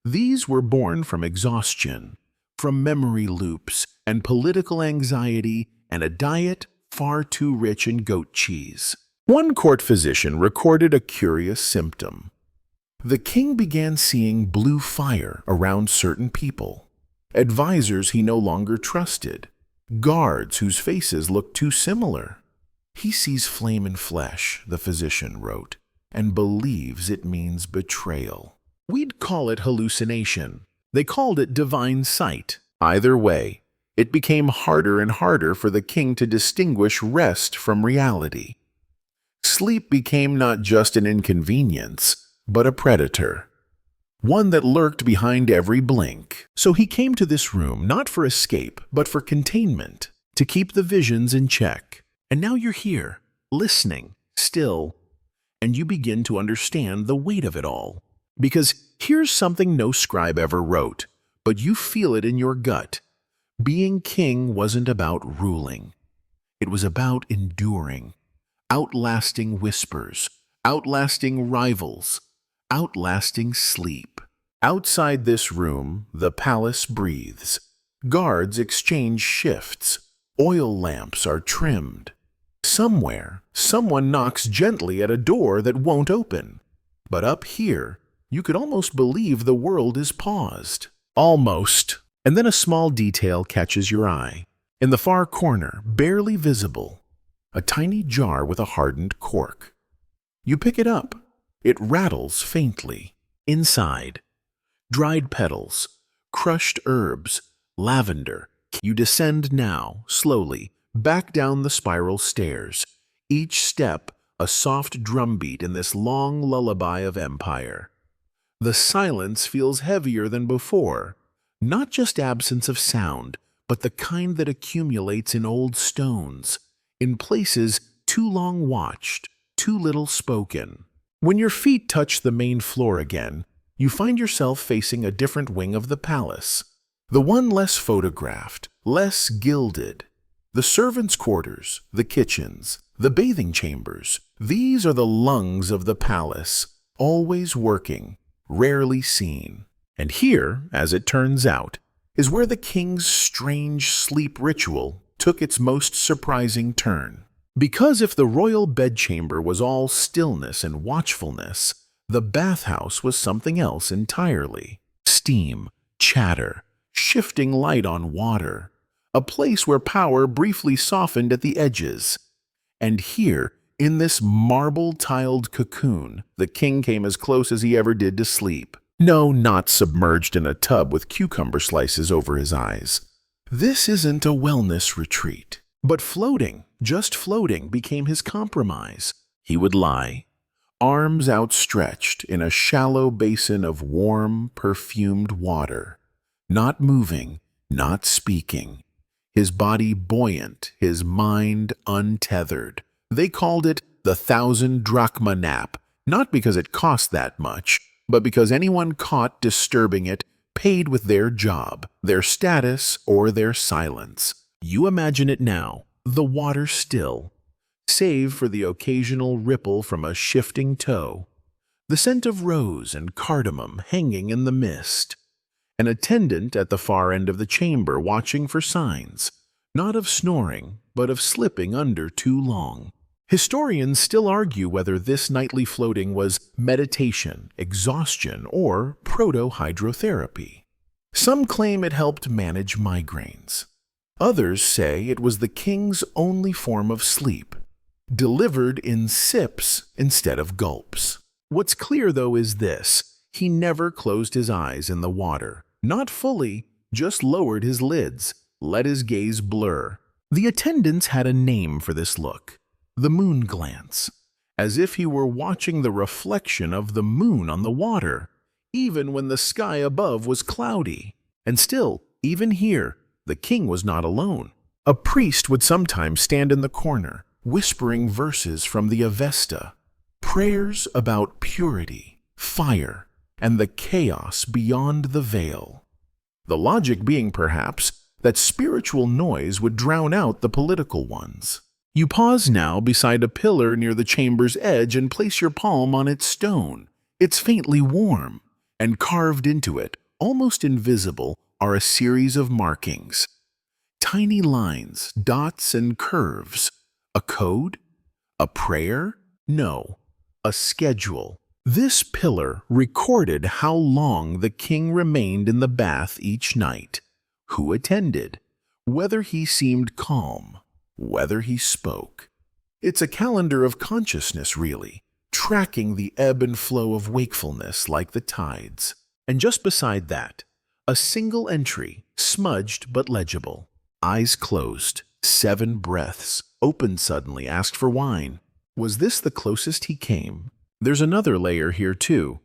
These were born from exhaustion, from memory loops and political anxiety and a diet far too rich in goat cheese. One court physician recorded a curious symptom. The king began seeing blue fire around certain people, advisors he no longer trusted, guards whose faces looked too similar. He sees flame in flesh, the physician wrote, and believes it means betrayal. We'd call it hallucination. They called it divine sight. Either way, it became harder and harder for the king to distinguish rest from reality. Sleep became not just an inconvenience, but a predator. One that lurked behind every blink. So he came to this room not for escape, but for containment, to keep the visions in check. And now you're here, listening, still, and you begin to understand the weight of it all. Because here's something no scribe ever wrote, but you feel it in your gut. Being king wasn't about ruling. It was about enduring, outlasting whispers, outlasting rivals, outlasting sleep. Outside this room, the palace breathes. Guards exchange shifts. Oil lamps are trimmed. Somewhere, someone knocks gently at a door that won't open. But up here, you could almost believe the world is paused. Almost. And then a small detail catches your eye. In the far corner, barely visible, a tiny jar with a hardened cork. You pick it up. It rattles faintly. Inside, dried petals, crushed herbs, lavender. You descend now, slowly, back down the spiral stairs, each step a soft drumbeat in this long lullaby of empire. The silence feels heavier than before, not just absence of sound, but the kind that accumulates in old stones, in places too long watched, too little spoken. When your feet touch the main floor again, you find yourself facing a different wing of the palace, the one less photographed, less gilded. The servants' quarters, the kitchens, the bathing chambers, these are the lungs of the palace, always working, rarely seen. And here, as it turns out, is where the king's strange sleep ritual took its most surprising turn. Because if the royal bedchamber was all stillness and watchfulness, the bathhouse was something else entirely. Steam, chatter, shifting light on water, a place where power briefly softened at the edges. And here, in this marble-tiled cocoon, the king came as close as he ever did to sleep. No, not submerged in a tub with cucumber slices over his eyes. This isn't a wellness retreat. But floating, just floating, became his compromise. He would lie, arms outstretched in a shallow basin of warm, perfumed water, not moving, not speaking. His body buoyant, his mind untethered. They called it the 1,000 drachma nap, not because it cost that much, but because anyone caught disturbing it paid with their job, their status, or their silence. You imagine it now, the water still, save for the occasional ripple from a shifting toe, the scent of rose and cardamom hanging in the mist, an attendant at the far end of the chamber watching for signs, not of snoring, but of slipping under too long. Historians still argue whether this nightly floating was meditation, exhaustion, or proto-hydrotherapy. Some claim it helped manage migraines. Others say it was the king's only form of sleep, delivered in sips instead of gulps. What's clear, though, is this: he never closed his eyes in the water. Not fully, just lowered his lids, let his gaze blur. The attendants had a name for this look: the moon glance, as if he were watching the reflection of the moon on the water, even when the sky above was cloudy. And still, even here, the king was not alone. A priest would sometimes stand in the corner, whispering verses from the Avesta, prayers about purity, fire, and the chaos beyond the veil. The logic being, perhaps, that spiritual noise would drown out the political ones. You pause now beside a pillar near the chamber's edge and place your palm on its stone. It's faintly warm, and carved into it, almost invisible, are a series of markings. Tiny lines, dots, and curves. A code? A prayer? No, a schedule. This pillar recorded how long the king remained in the bath each night, who attended, whether he seemed calm, whether he spoke. It's a calendar of consciousness, really, tracking the ebb and flow of wakefulness like the tides. And just beside that, a single entry, smudged but legible. Eyes closed, 7 breaths, opened suddenly, asked for wine. Was this the closest he came? There's another layer here too,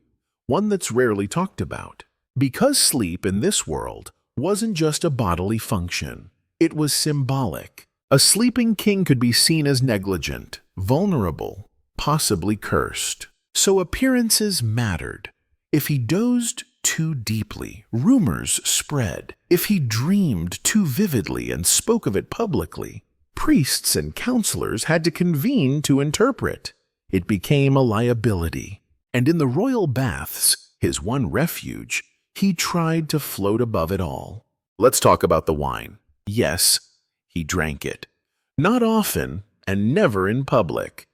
one that's rarely talked about. Because sleep in this world wasn't just a bodily function, it was symbolic. A sleeping king could be seen as negligent, vulnerable, possibly cursed. So appearances mattered. If he dozed too deeply, rumors spread. If he dreamed too vividly and spoke of it publicly, priests and counselors had to convene to interpret. It became a liability. And in the royal baths, his one refuge, he tried to float above it all. Let's talk about the wine. Yes, he drank it. Not often, and never in public.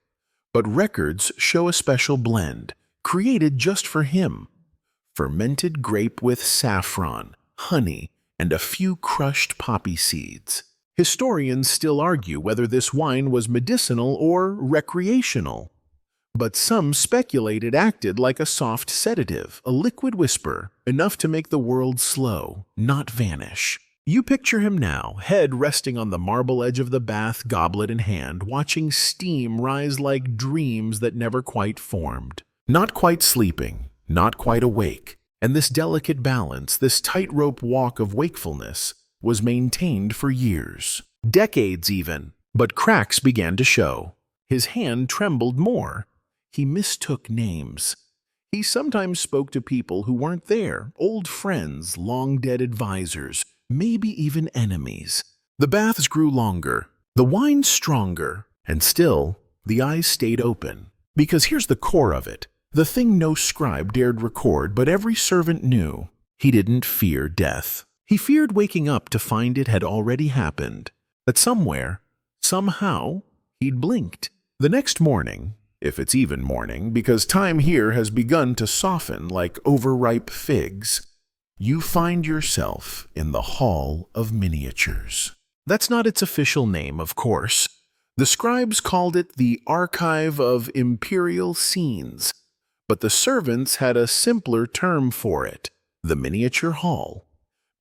But records show a special blend, created just for him. Fermented grape with saffron, honey, and a few crushed poppy seeds. Historians still argue whether this wine was medicinal or recreational. But some speculate it acted like a soft sedative, a liquid whisper, enough to make the world slow, not vanish. You picture him now, head resting on the marble edge of the bath, goblet in hand, watching steam rise like dreams that never quite formed. Not quite sleeping, not quite awake, and this delicate balance, this tightrope walk of wakefulness, was maintained for years, decades even. But cracks began to show. His hand trembled more. He mistook names. He sometimes spoke to people who weren't there, old friends, long-dead advisors, maybe even enemies. The baths grew longer, the wine stronger, and still, the eyes stayed open. Because here's the core of it, the thing no scribe dared record, but every servant knew. He didn't fear death. He feared waking up to find it had already happened, that somewhere, somehow, he'd blinked. The next morning, if it's even morning, because time here has begun to soften like overripe figs, you find yourself in the Hall of Miniatures. That's not its official name, of course. The scribes called it the Archive of Imperial Scenes, but the servants had a simpler term for it, the Miniature Hall.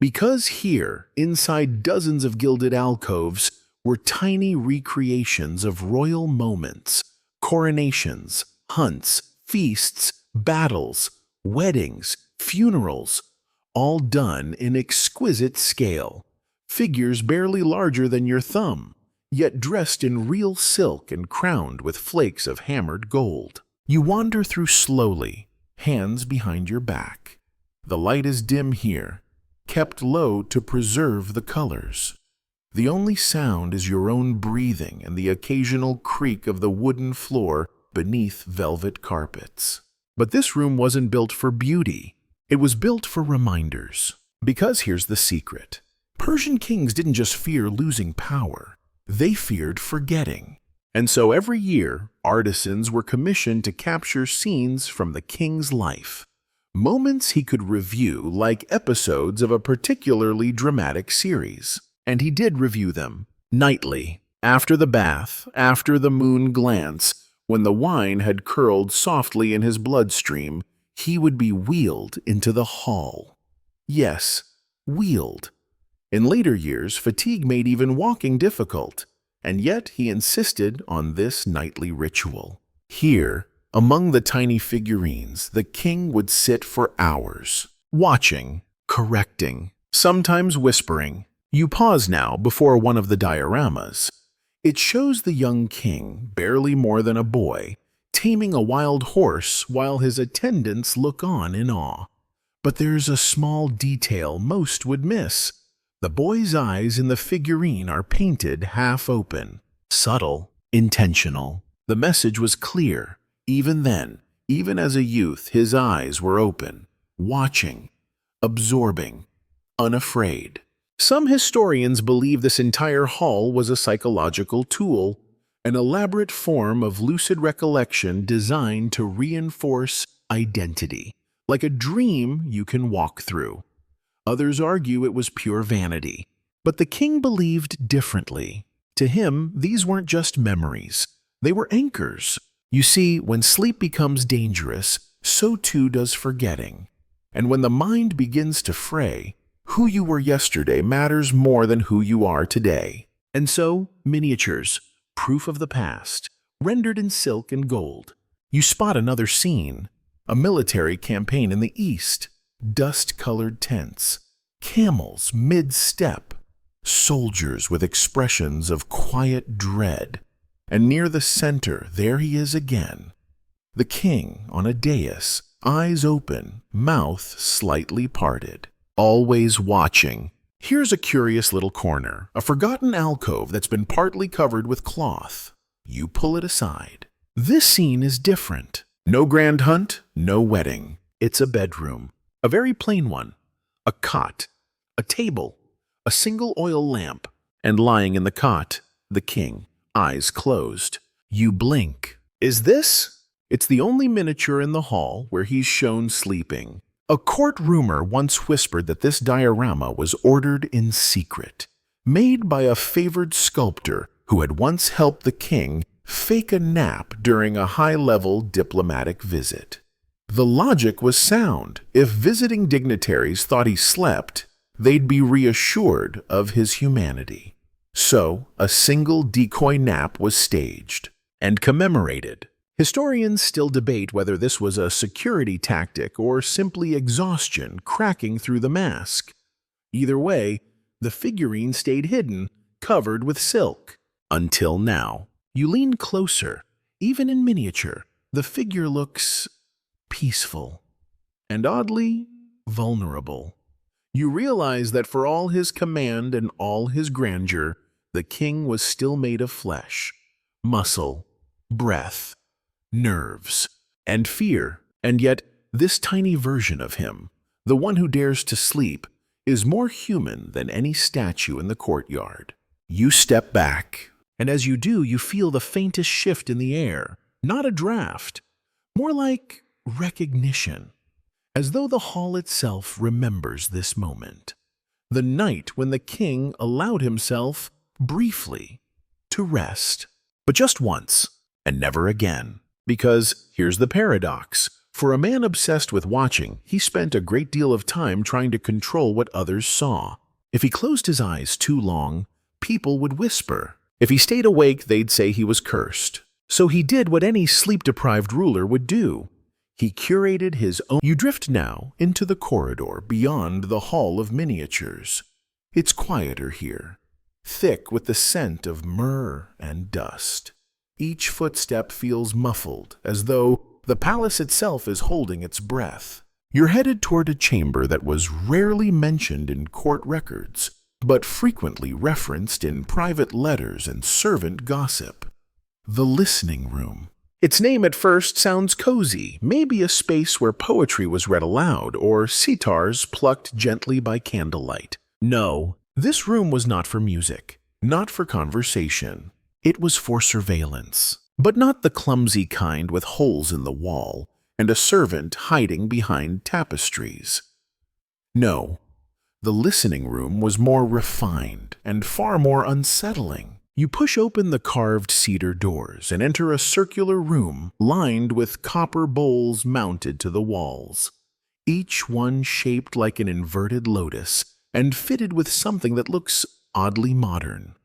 Because here, inside dozens of gilded alcoves, were tiny recreations of royal moments, coronations, hunts, feasts, battles, weddings, funerals, all done in exquisite scale. Figures barely larger than your thumb, yet dressed in real silk and crowned with flakes of hammered gold. You wander through slowly, hands behind your back. The light is dim here, kept low to preserve the colors. The only sound is your own breathing and the occasional creak of the wooden floor beneath velvet carpets. But this room wasn't built for beauty. It was built for reminders. Because here's the secret. Persian kings didn't just fear losing power. They feared forgetting. And so every year, artisans were commissioned to capture scenes from the king's life. Moments he could review like episodes of a particularly dramatic series. And he did review them, nightly, after the bath, after the moon glance, when the wine had curled softly in his bloodstream, he would be wheeled into the hall. Yes, wheeled. In later years, fatigue made even walking difficult, and yet he insisted on this nightly ritual. Here, among the tiny figurines, the king would sit for hours, watching, correcting, sometimes whispering. You pause now before one of the dioramas. It shows the young king, barely more than a boy, taming a wild horse while his attendants look on in awe. But there's a small detail most would miss. The boy's eyes in the figurine are painted half open, subtle, intentional. The message was clear. Even then, even as a youth, his eyes were open, watching, absorbing, unafraid. Some historians believe this entire hall was a psychological tool, an elaborate form of lucid recollection designed to reinforce identity, like a dream you can walk through. Others argue it was pure vanity, but the king believed differently. To him, these weren't just memories, they were anchors. You see, when sleep becomes dangerous, so too does forgetting. And when the mind begins to fray, who you were yesterday matters more than who you are today. And so, miniatures, proof of the past, rendered in silk and gold. You spot another scene, a military campaign in the east, dust-colored tents, camels mid-step, soldiers with expressions of quiet dread. And near the center, there he is again, the king on a dais, eyes open, mouth slightly parted. Always watching. Here's a curious little corner, a forgotten alcove that's been partly covered with cloth. You pull it aside. This scene is different. No grand hunt, no wedding. It's a bedroom. A very plain one. A cot, a table, a single oil lamp, And lying in the cot, the king, eyes closed. You blink. Is this? It's the only miniature in the hall where he's shown sleeping. A court rumor once whispered that this diorama was ordered in secret, made by a favored sculptor who had once helped the king fake a nap during a high-level diplomatic visit. The logic was sound. If visiting dignitaries thought he slept, they'd be reassured of his humanity. So, a single decoy nap was staged and commemorated. Historians still debate whether this was a security tactic or simply exhaustion cracking through the mask. Either way, the figurine stayed hidden, covered with silk. Until now. You lean closer. Even in miniature, the figure looks peaceful and oddly vulnerable. You realize that for all his command and all his grandeur, the king was still made of flesh, muscle, breath, nerves, and fear. And yet, this tiny version of him, the one who dares to sleep, is more human than any statue in the courtyard. You step back, and as you do, you feel the faintest shift in the air. Not a draft, more like recognition, as though the hall itself remembers this moment. The night when the king allowed himself, briefly, to rest. But just once, and never again. Because here's the paradox. For a man obsessed with watching, he spent a great deal of time trying to control what others saw. If he closed his eyes too long, people would whisper. If he stayed awake, they'd say he was cursed. So he did what any sleep-deprived ruler would do. He curated his own. You drift now into the corridor beyond the hall of miniatures. It's quieter here, thick with the scent of myrrh and dust. Each footstep feels muffled, as though the palace itself is holding its breath. You're headed toward a chamber that was rarely mentioned in court records, but frequently referenced in private letters and servant gossip. The listening room. Its name at first sounds cozy, maybe a space where poetry was read aloud or sitars plucked gently by candlelight. No, this room was not for music, not for conversation. It was for surveillance, but not the clumsy kind with holes in the wall and a servant hiding behind tapestries. No, the listening room was more refined and far more unsettling. You push open the carved cedar doors and enter a circular room lined with copper bowls mounted to the walls, each one shaped like an inverted lotus and fitted with something that looks oddly modern.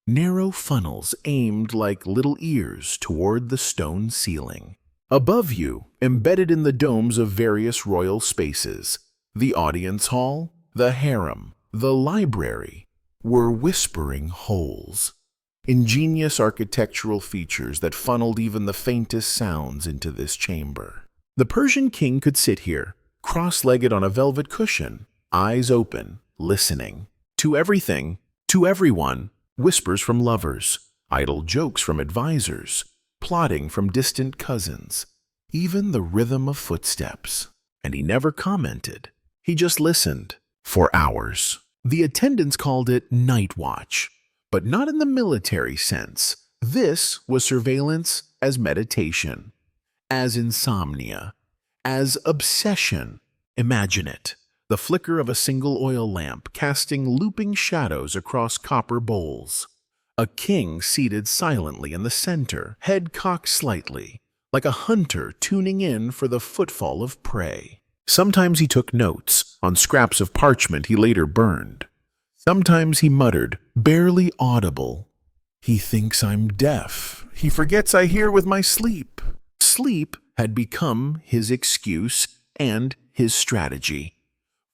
Narrow funnels aimed like little ears toward the stone ceiling. Above you, embedded in the domes of various royal spaces, the audience hall, the harem, the library, were whispering holes. Ingenious architectural features that funneled even the faintest sounds into this chamber. The Persian king could sit here, cross-legged on a velvet cushion, eyes open, listening. To everything, to everyone, whispers from lovers, idle jokes from advisors, plotting from distant cousins, even the rhythm of footsteps. And he never commented. He just listened. For hours. The attendants called it night watch, but not in the military sense. This was surveillance as meditation, as insomnia, as obsession. Imagine it. The flicker of a single oil lamp casting looping shadows across copper bowls. A king seated silently in the center, head cocked slightly, like a hunter tuning in for the footfall of prey. Sometimes he took notes on scraps of parchment he later burned. Sometimes he muttered, barely audible, "He thinks I'm deaf. He forgets I hear with my sleep." Sleep had become his excuse and his strategy.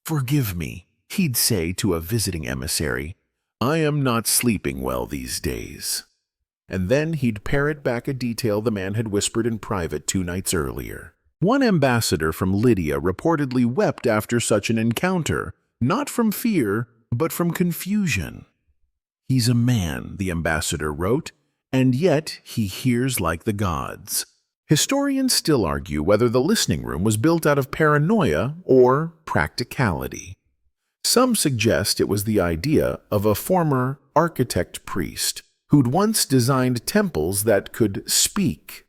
"Forgive me," he'd say to a visiting emissary. "I am not sleeping well these days." And then he'd parrot back a detail the man had whispered in private 2 nights earlier. One ambassador from Lydia reportedly wept after such an encounter, not from fear, but from confusion. "He's a man," the ambassador wrote, "and yet he hears like the gods." Historians still argue whether the listening room was built out of paranoia or practicality. Some suggest it was the idea of a former architect-priest who'd once designed temples that could speak.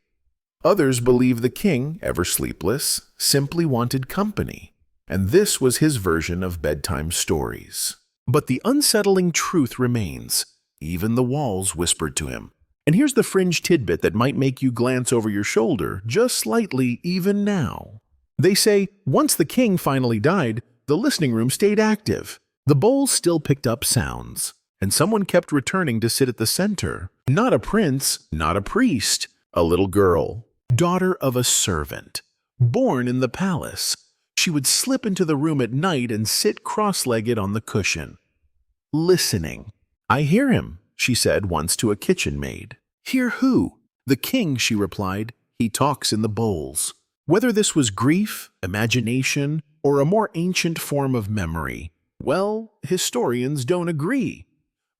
Others believe the king, ever sleepless, simply wanted company, and this was his version of bedtime stories. But the unsettling truth remains. Even the walls whispered to him. And here's the fringe tidbit that might make you glance over your shoulder just slightly even now. They say once the king finally died, the listening room stayed active. The bowls still picked up sounds, and someone kept returning to sit at the center. Not a prince, not a priest, a little girl, daughter of a servant, born in the palace. She would slip into the room at night and sit cross-legged on the cushion, listening. "I hear him," she said once to a kitchen maid. "Hear who?" "The king," she replied. "He talks in the bowls." Whether this was grief, imagination, or a more ancient form of memory, well, historians don't agree.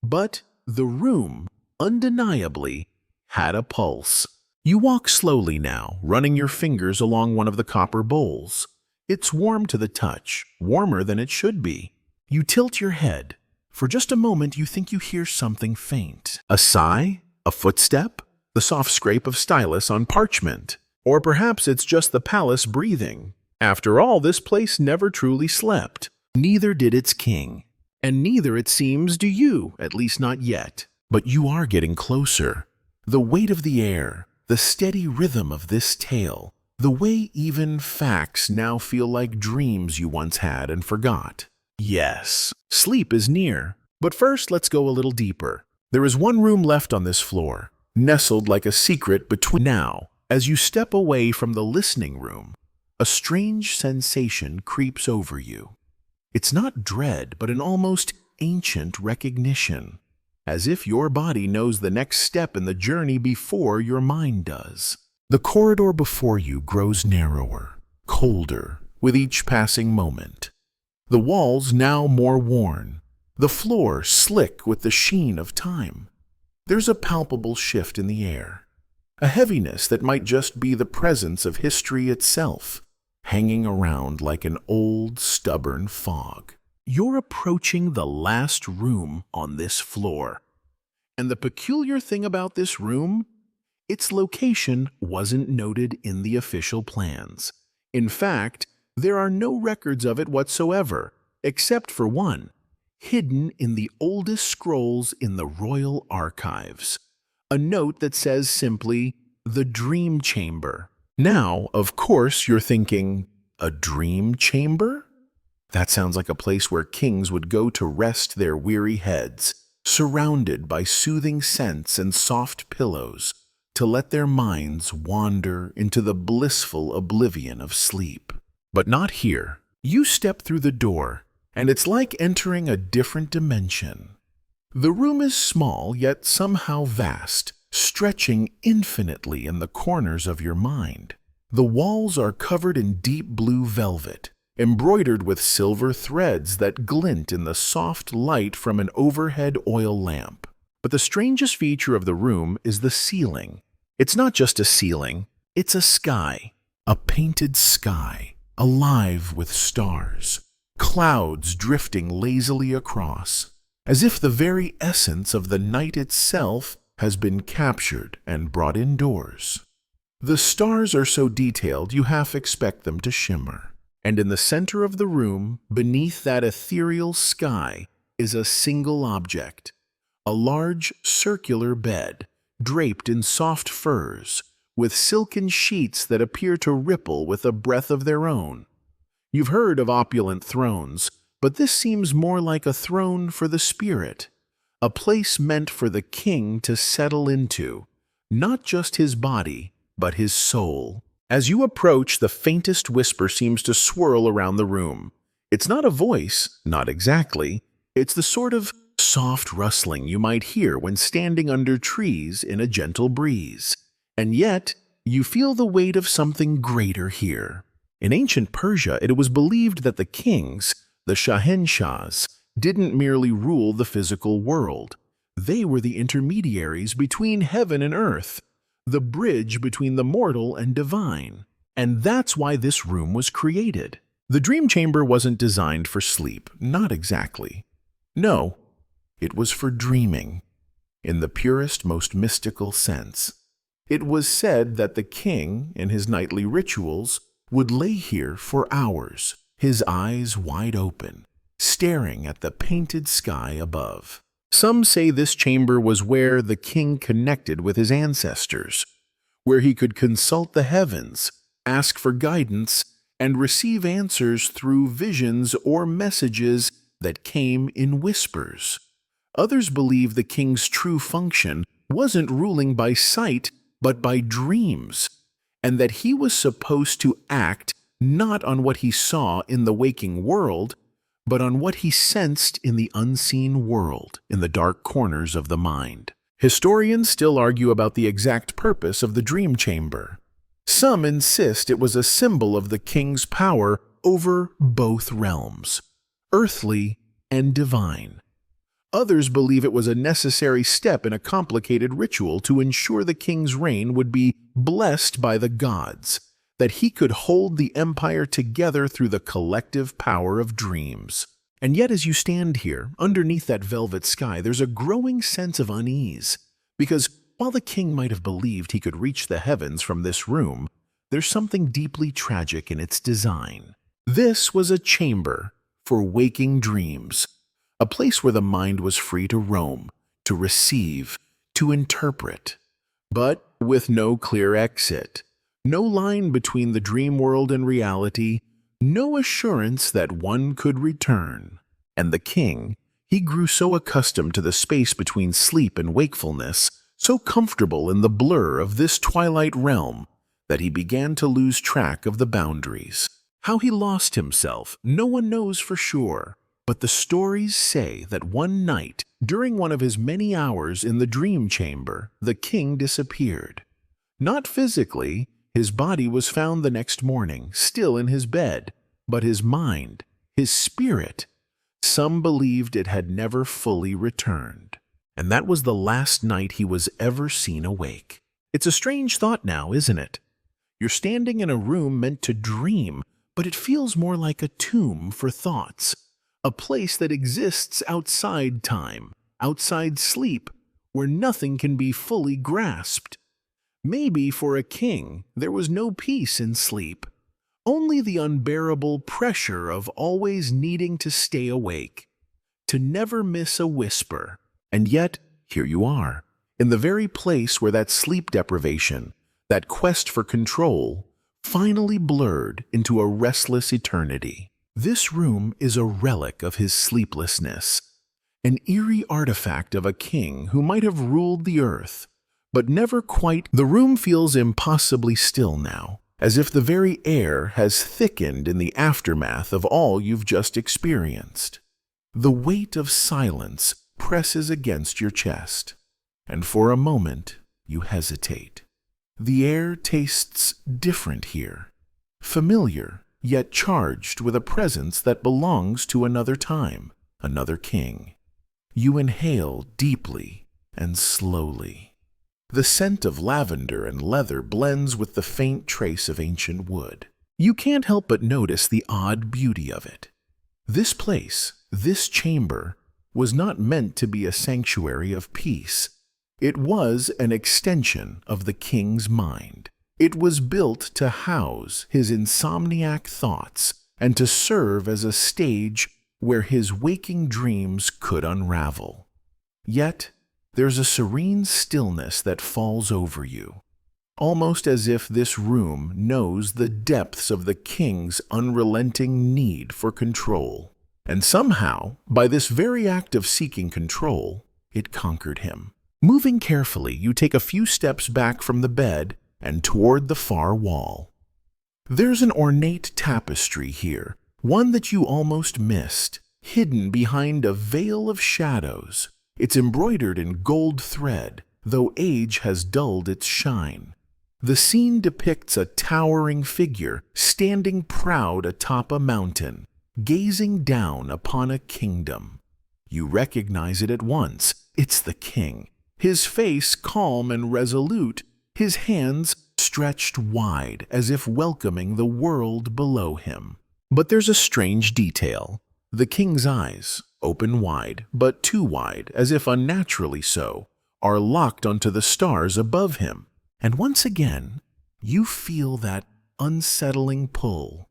But the room, undeniably, had a pulse. You walk slowly now, running your fingers along one of the copper bowls. It's warm to the touch, warmer than it should be. You tilt your head. For just a moment, you think you hear something faint. A sigh? A footstep? The soft scrape of stylus on parchment? Or perhaps it's just the palace breathing. After all, this place never truly slept. Neither did its king. And neither, it seems, do you, at least not yet. But you are getting closer. The weight of the air, the steady rhythm of this tale, the way even facts now feel like dreams you once had and forgot. Yes, sleep is near. But first, let's go a little deeper. There is one room left on this floor, nestled like a secret between. Now, as you step away from the listening room, a strange sensation creeps over you. It's not dread, but an almost ancient recognition, as if your body knows the next step in the journey before your mind does. The corridor before you grows narrower, colder, with each passing moment. The walls now more worn, the floor slick with the sheen of time. There's a palpable shift in the air, a heaviness that might just be the presence of history itself, hanging around like an old, stubborn fog. You're approaching the last room on this floor. And the peculiar thing about this room, its location wasn't noted in the official plans. In fact, there are no records of it whatsoever, except for one, hidden in the oldest scrolls in the royal archives. A note that says simply, "The Dream Chamber." Now, of course, you're thinking, a dream chamber? That sounds like a place where kings would go to rest their weary heads, surrounded by soothing scents and soft pillows, to let their minds wander into the blissful oblivion of sleep. But not here. You step through the door, and it's like entering a different dimension. The room is small, yet somehow vast, stretching infinitely in the corners of your mind. The walls are covered in deep blue velvet, embroidered with silver threads that glint in the soft light from an overhead oil lamp. But the strangest feature of the room is the ceiling. It's not just a ceiling, it's a sky, a painted sky, alive with stars, clouds drifting lazily across, as if the very essence of the night itself has been captured and brought indoors. The stars are so detailed you half expect them to shimmer. And in the center of the room, beneath that ethereal sky, is a single object, a large circular bed, draped in soft furs, with silken sheets that appear to ripple with a breath of their own. You've heard of opulent thrones, but this seems more like a throne for the spirit, a place meant for the king to settle into, not just his body, but his soul. As you approach, the faintest whisper seems to swirl around the room. It's not a voice, not exactly. It's the sort of soft rustling you might hear when standing under trees in a gentle breeze. And yet, you feel the weight of something greater here. In ancient Persia, it was believed that the kings, the Shahenshahs, didn't merely rule the physical world. They were the intermediaries between heaven and earth, the bridge between the mortal and divine. And that's why this room was created. The dream chamber wasn't designed for sleep, not exactly. No, it was for dreaming, in the purest, most mystical sense. It was said that the king, in his nightly rituals, would lay here for hours, his eyes wide open, staring at the painted sky above. Some say this chamber was where the king connected with his ancestors, where he could consult the heavens, ask for guidance, and receive answers through visions or messages that came in whispers. Others believe the king's true function wasn't ruling by sight, but by dreams, and that he was supposed to act not on what he saw in the waking world, but on what he sensed in the unseen world, in the dark corners of the mind. Historians still argue about the exact purpose of the dream chamber. Some insist it was a symbol of the king's power over both realms, earthly and divine. Others believe it was a necessary step in a complicated ritual to ensure the king's reign would be blessed by the gods, that he could hold the empire together through the collective power of dreams. And yet, as you stand here, underneath that velvet sky, there's a growing sense of unease, because while the king might have believed he could reach the heavens from this room, there's something deeply tragic in its design. This was a chamber for waking dreams, a place where the mind was free to roam, to receive, to interpret, but with no clear exit, no line between the dream world and reality, no assurance that one could return. And the king, he grew so accustomed to the space between sleep and wakefulness, so comfortable in the blur of this twilight realm, that he began to lose track of the boundaries. How he lost himself, no one knows for sure, but the stories say that one night, during one of his many hours in the dream chamber, the king disappeared. Not physically, his body was found the next morning, still in his bed, but his mind, his spirit, some believed it had never fully returned. And that was the last night he was ever seen awake. It's a strange thought now, isn't it? You're standing in a room meant to dream, but it feels more like a tomb for thoughts, a place that exists outside time, outside sleep, where nothing can be fully grasped. Maybe for a king, there was no peace in sleep, only the unbearable pressure of always needing to stay awake, to never miss a whisper. And yet, here you are, in the very place where that sleep deprivation, that quest for control, finally blurred into a restless eternity. This room is a relic of his sleeplessness, an eerie artifact of a king who might have ruled the earth, but never quite. The room feels impossibly still now, as if the very air has thickened in the aftermath of all you've just experienced. The weight of silence presses against your chest, and for a moment you hesitate. The air tastes different here, familiar, yet charged with a presence that belongs to another time, another king. You inhale deeply and slowly. The scent of lavender and leather blends with the faint trace of ancient wood. You can't help but notice the odd beauty of it. This place, this chamber, was not meant to be a sanctuary of peace. It was an extension of the king's mind. It was built to house his insomniac thoughts and to serve as a stage where his waking dreams could unravel. Yet, there's a serene stillness that falls over you, almost as if this room knows the depths of the king's unrelenting need for control. And somehow, by this very act of seeking control, it conquered him. Moving carefully, you take a few steps back from the bed and toward the far wall. There's an ornate tapestry here, one that you almost missed, hidden behind a veil of shadows. It's embroidered in gold thread, though age has dulled its shine. The scene depicts a towering figure standing proud atop a mountain, gazing down upon a kingdom. You recognize it at once. It's the king. His face calm and resolute, his hands stretched wide as if welcoming the world below him. But there's a strange detail. The king's eyes, open wide, but too wide, as if unnaturally so, are locked onto the stars above him. And once again, you feel that unsettling pull.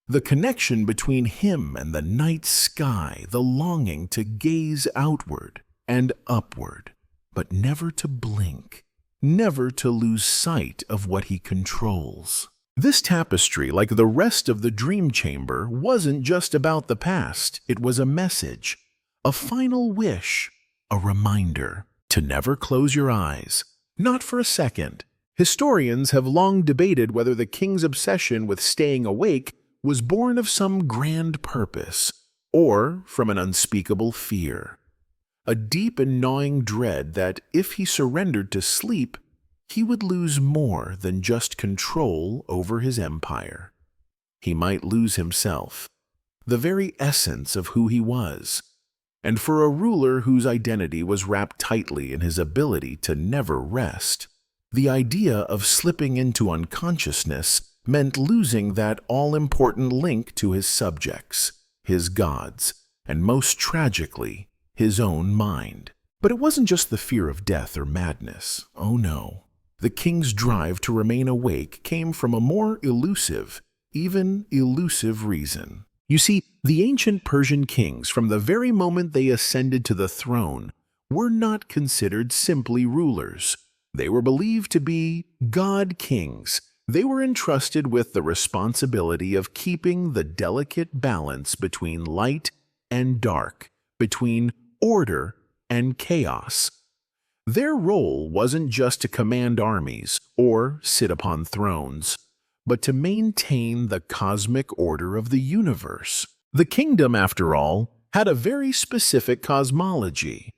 The connection between him and the night sky, the longing to gaze outward and upward, but never to blink, never to lose sight of what he controls. This tapestry, like the rest of the dream chamber, wasn't just about the past. It was a message, a final wish, a reminder to never close your eyes, not for a second. Historians have long debated whether the king's obsession with staying awake was born of some grand purpose or from an unspeakable fear, a deep and gnawing dread that if he surrendered to sleep, he would lose more than just control over his empire. He might lose himself, the very essence of who he was. And for a ruler whose identity was wrapped tightly in his ability to never rest, the idea of slipping into unconsciousness meant losing that all-important link to his subjects, his gods, and most tragically, his own mind. But it wasn't just the fear of death or madness. Oh no. The king's drive to remain awake came from a more elusive, even elusive reason. You see, the ancient Persian kings, from the very moment they ascended to the throne, were not considered simply rulers. They were believed to be god kings. They were entrusted with the responsibility of keeping the delicate balance between light and dark, between order and chaos. Their role wasn't just to command armies or sit upon thrones, but to maintain the cosmic order of the universe. The kingdom, after all, had a very specific cosmology.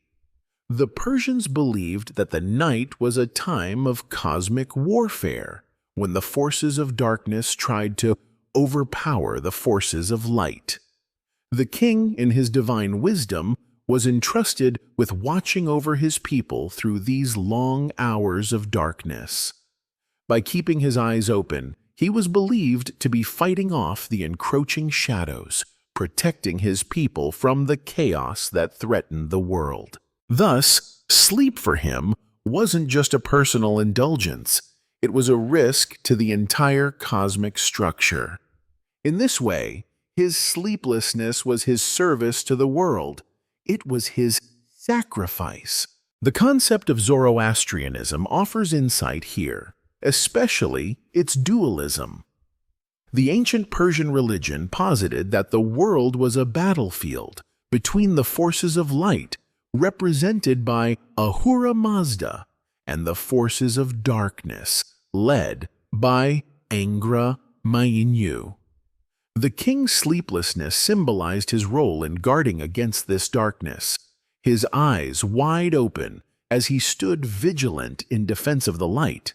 The Persians believed that the night was a time of cosmic warfare, when the forces of darkness tried to overpower the forces of light. The king, in his divine wisdom, was entrusted with watching over his people through these long hours of darkness. By keeping his eyes open, he was believed to be fighting off the encroaching shadows, protecting his people from the chaos that threatened the world. Thus, sleep for him wasn't just a personal indulgence. It was a risk to the entire cosmic structure. In this way, his sleeplessness was his service to the world. It was his sacrifice. The concept of Zoroastrianism offers insight here, especially its dualism. The ancient Persian religion posited that the world was a battlefield between the forces of light, represented by Ahura Mazda, and the forces of darkness, led by Angra Mainyu. The king's sleeplessness symbolized his role in guarding against this darkness, his eyes wide open as he stood vigilant in defense of the light.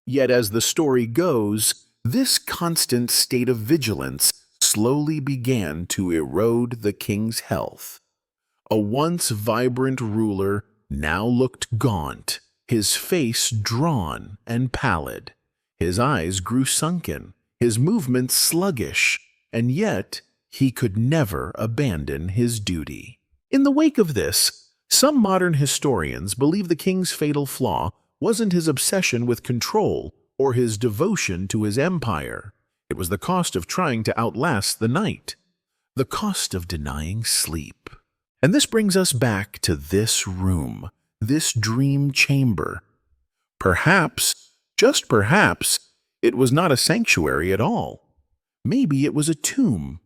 Yet as the story goes, this constant state of vigilance slowly began to erode the king's health. A once vibrant ruler now looked gaunt, his face drawn and pallid. His eyes grew sunken, his movements sluggish, and yet he could never abandon his duty. In the wake of this, some modern historians believe the king's fatal flaw wasn't his obsession with control or his devotion to his empire. It was the cost of trying to outlast the night, the cost of denying sleep. And this brings us back to this room, this dream chamber. Perhaps, just perhaps, it was not a sanctuary at all. Maybe it was a tomb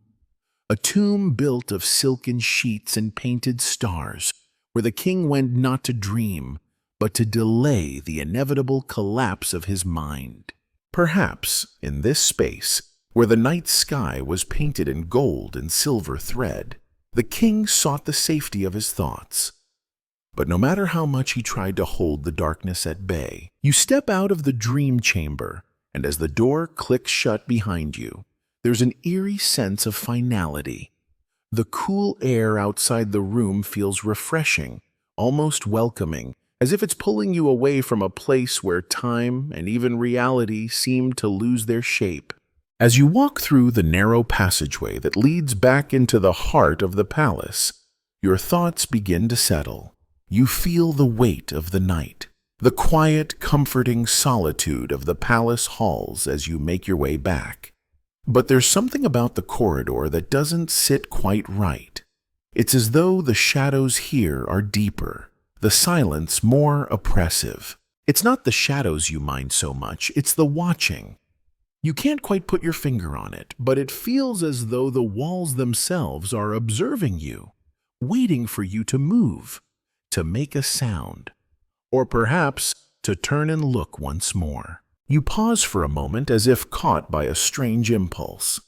built of silken sheets and painted stars, where the king went not to dream, but to delay the inevitable collapse of his mind. Perhaps, in this space, where the night sky was painted in gold and silver thread, the king sought the safety of his thoughts. But no matter how much he tried to hold the darkness at bay, you step out of the dream chamber, and as the door clicks shut behind you, there's an eerie sense of finality. The cool air outside the room feels refreshing, almost welcoming, as if it's pulling you away from a place where time and even reality seem to lose their shape. As you walk through the narrow passageway that leads back into the heart of the palace, your thoughts begin to settle. You feel the weight of the night, the quiet, comforting solitude of the palace halls as you make your way back. But there's something about the corridor that doesn't sit quite right. It's as though the shadows here are deeper, the silence more oppressive. It's not the shadows you mind so much, it's the watching. You can't quite put your finger on it, but it feels as though the walls themselves are observing you, waiting for you to move, to make a sound, or perhaps to turn and look once more. You pause for a moment as if caught by a strange impulse.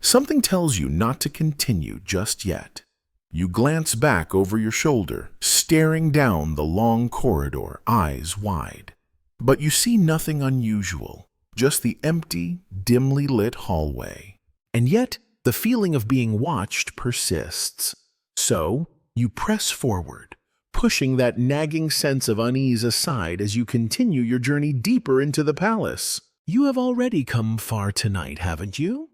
Something tells you not to continue just yet. You glance back over your shoulder, staring down the long corridor, eyes wide. But you see nothing unusual, just the empty, dimly lit hallway. And yet, the feeling of being watched persists. So, you press forward, pushing that nagging sense of unease aside as you continue your journey deeper into the palace. You have already come far tonight, haven't you?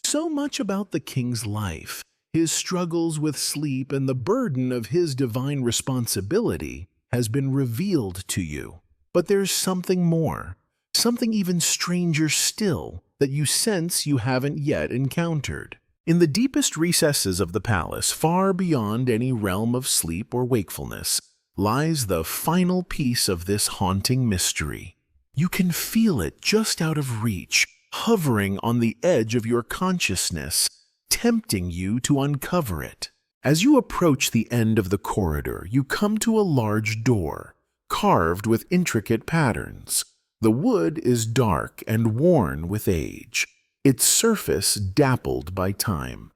So much about the king's life, his struggles with sleep, and the burden of his divine responsibility has been revealed to you. But there's something more, something even stranger still, that you sense you haven't yet encountered. In the deepest recesses of the palace, far beyond any realm of sleep or wakefulness, lies the final piece of this haunting mystery. You can feel it just out of reach, hovering on the edge of your consciousness, tempting you to uncover it. As you approach the end of the corridor, you come to a large door, carved with intricate patterns. The wood is dark and worn with age, its surface dappled by time.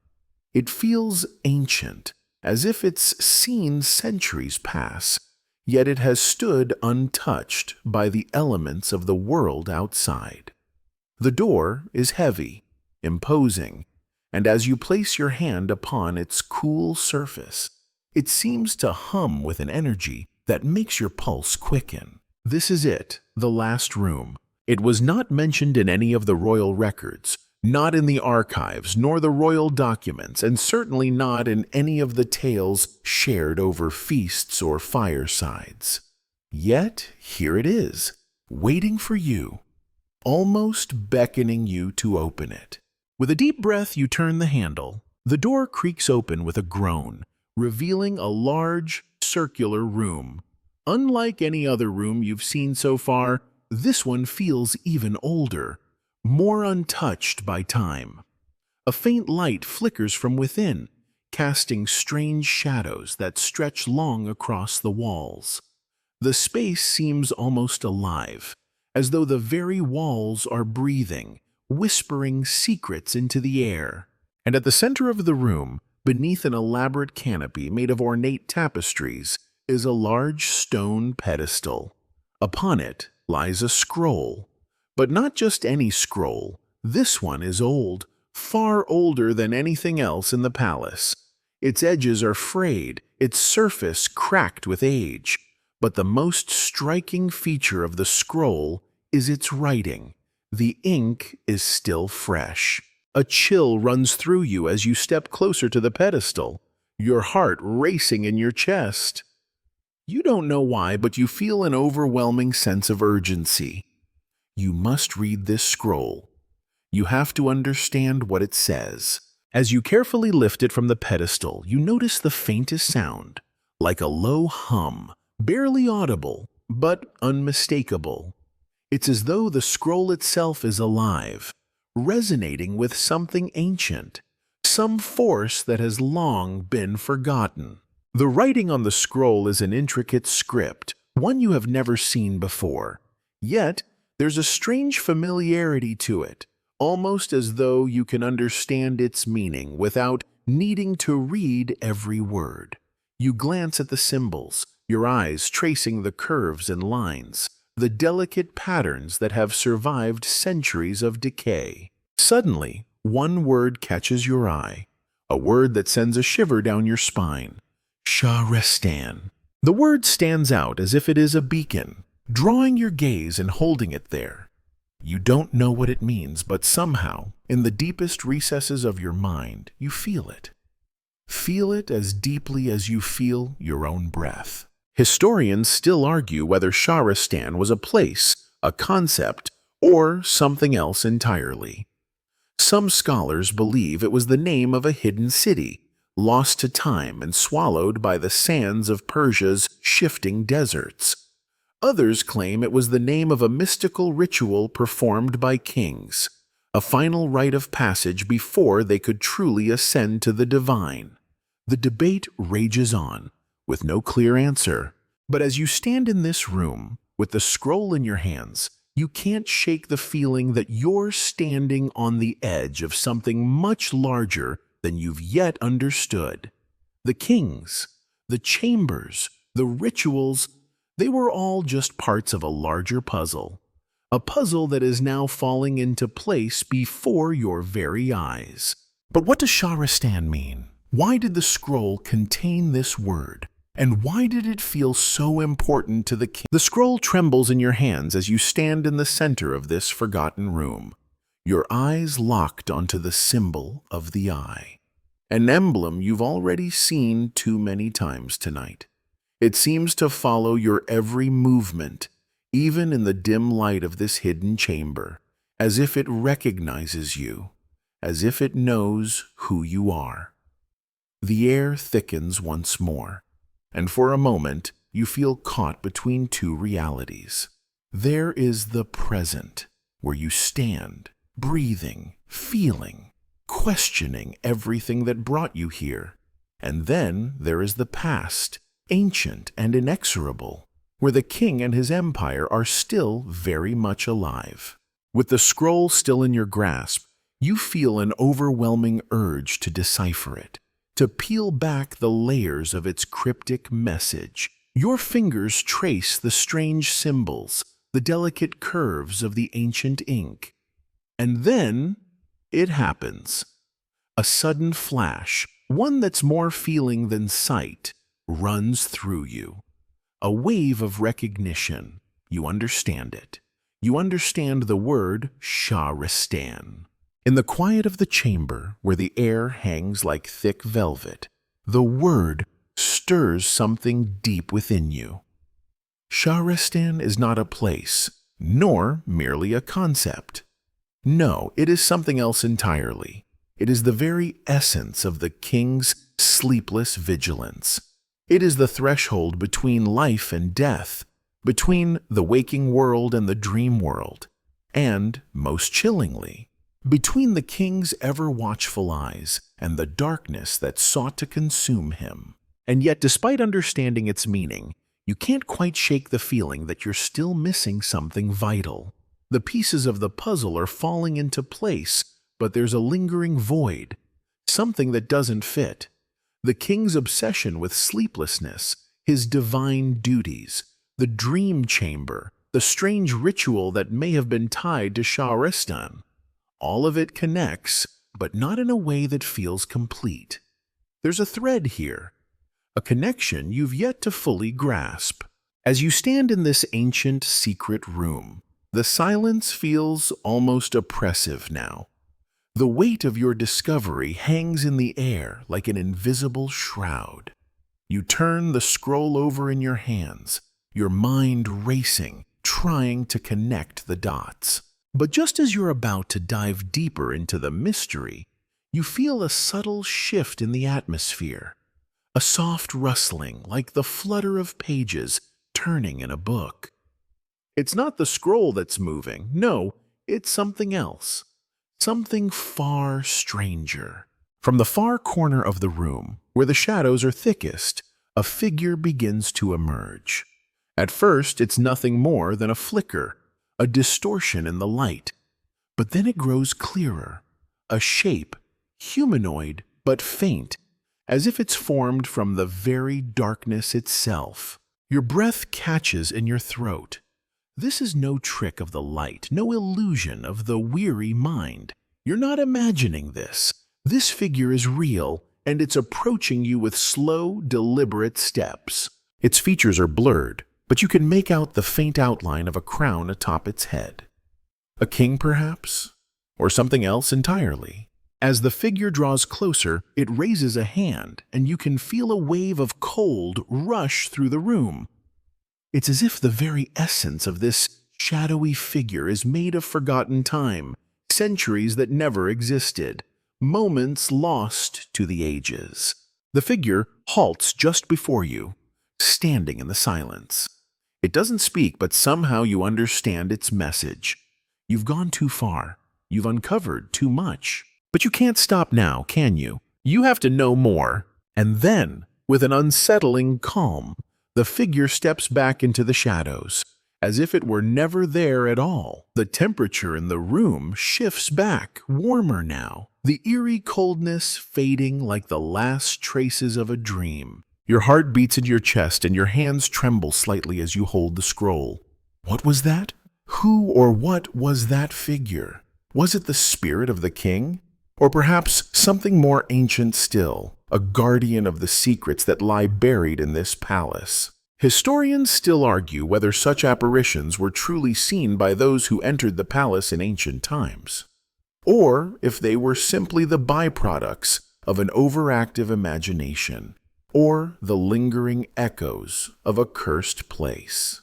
It feels ancient, as if it's seen centuries pass, yet it has stood untouched by the elements of the world outside. The door is heavy, imposing, and as you place your hand upon its cool surface, it seems to hum with an energy that makes your pulse quicken. This is it, the last room. It was not mentioned in any of the royal records, not in the archives, nor the royal documents, and certainly not in any of the tales shared over feasts or firesides. Yet here it is, waiting for you, almost beckoning you to open it. With a deep breath, you turn the handle. The door creaks open with a groan, revealing a large, circular room. Unlike any other room you've seen so far, this one feels even older, more untouched by time. A faint light flickers from within, casting strange shadows that stretch long across the walls. The space seems almost alive, as though the very walls are breathing, whispering secrets into the air. And at the center of the room, beneath an elaborate canopy made of ornate tapestries, is a large stone pedestal. Upon it lies a scroll. But not just any scroll. This one is old, far older than anything else in the palace. Its edges are frayed, its surface cracked with age. But the most striking feature of the scroll is its writing. The ink is still fresh. A chill runs through you as you step closer to the pedestal, your heart racing in your chest. You don't know why, but you feel an overwhelming sense of urgency. You must read this scroll. You have to understand what it says. As you carefully lift it from the pedestal, you notice the faintest sound, like a low hum, barely audible, but unmistakable. It's as though the scroll itself is alive, resonating with something ancient, some force that has long been forgotten. The writing on the scroll is an intricate script, one you have never seen before. Yet, there's a strange familiarity to it, almost as though you can understand its meaning without needing to read every word. You glance at the symbols, your eyes tracing the curves and lines, the delicate patterns that have survived centuries of decay. Suddenly, one word catches your eye, a word that sends a shiver down your spine. Shahrestan. The word stands out as if it is a beacon, drawing your gaze and holding it there. You don't know what it means, but somehow, in the deepest recesses of your mind, you feel it. Feel it as deeply as you feel your own breath. Historians still argue whether Shahristan was a place, a concept, or something else entirely. Some scholars believe it was the name of a hidden city, lost to time and swallowed by the sands of Persia's shifting deserts. Others claim it was the name of a mystical ritual performed by kings, a final rite of passage before they could truly ascend to the divine. The debate rages on, with no clear answer. But as you stand in this room, with the scroll in your hands, you can't shake the feeling that you're standing on the edge of something much larger than you've yet understood. The kings, the chambers, the rituals, they were all just parts of a larger puzzle. A puzzle that is now falling into place before your very eyes. But what does Shahristan mean? Why did the scroll contain this word? And why did it feel so important to the king? The scroll trembles in your hands as you stand in the center of this forgotten room, your eyes locked onto the symbol of the eye, an emblem you've already seen too many times tonight. It seems to follow your every movement, even in the dim light of this hidden chamber, as if it recognizes you, as if it knows who you are. The air thickens once more, and for a moment you feel caught between two realities. There is the present, where you stand, breathing, feeling, questioning everything that brought you here. And then there is the past, ancient and inexorable, where the king and his empire are still very much alive. With the scroll still in your grasp, you feel an overwhelming urge to decipher it, to peel back the layers of its cryptic message. Your fingers trace the strange symbols, the delicate curves of the ancient ink. And then it happens. A sudden flash, one that's more feeling than sight, runs through you. A wave of recognition. You understand it. You understand the word Shahristan. In the quiet of the chamber, where the air hangs like thick velvet, the word stirs something deep within you. Shahristan is not a place, nor merely a concept. No, it is something else entirely. It is the very essence of the king's sleepless vigilance. It is the threshold between life and death, between the waking world and the dream world, and, most chillingly, between the king's ever-watchful eyes and the darkness that sought to consume him. And yet, despite understanding its meaning, you can't quite shake the feeling that you're still missing something vital. The pieces of the puzzle are falling into place, but there's a lingering void, something that doesn't fit. The king's obsession with sleeplessness, his divine duties, the dream chamber, the strange ritual that may have been tied to Shahristan. All of it connects, but not in a way that feels complete. There's a thread here, a connection you've yet to fully grasp. As you stand in this ancient, secret room, the silence feels almost oppressive now. The weight of your discovery hangs in the air like an invisible shroud. You turn the scroll over in your hands, your mind racing, trying to connect the dots. But just as you're about to dive deeper into the mystery, you feel a subtle shift in the atmosphere, a soft rustling like the flutter of pages turning in a book. It's not the scroll that's moving, no, it's something else, something far stranger. From the far corner of the room, where the shadows are thickest, a figure begins to emerge. At first, it's nothing more than a flicker, a distortion in the light. But then it grows clearer, a shape, humanoid but faint, as if it's formed from the very darkness itself. Your breath catches in your throat. This is no trick of the light, no illusion of the weary mind. You're not imagining this. This figure is real, and it's approaching you with slow, deliberate steps. Its features are blurred, but you can make out the faint outline of a crown atop its head. A king, perhaps? Or something else entirely? As the figure draws closer, it raises a hand, and you can feel a wave of cold rush through the room. It's as if the very essence of this shadowy figure is made of forgotten time, centuries that never existed, moments lost to the ages. The figure halts just before you, standing in the silence. It doesn't speak, but somehow you understand its message. You've gone too far. You've uncovered too much. But you can't stop now, can you? You have to know more. And then, with an unsettling calm, the figure steps back into the shadows, as if it were never there at all. The temperature in the room shifts back, warmer now, the eerie coldness fading like the last traces of a dream. Your heart beats in your chest and your hands tremble slightly as you hold the scroll. What was that? Who or what was that figure? Was it the spirit of the king? Or perhaps something more ancient still, a guardian of the secrets that lie buried in this palace? Historians still argue whether such apparitions were truly seen by those who entered the palace in ancient times, or if they were simply the byproducts of an overactive imagination, or the lingering echoes of a cursed place.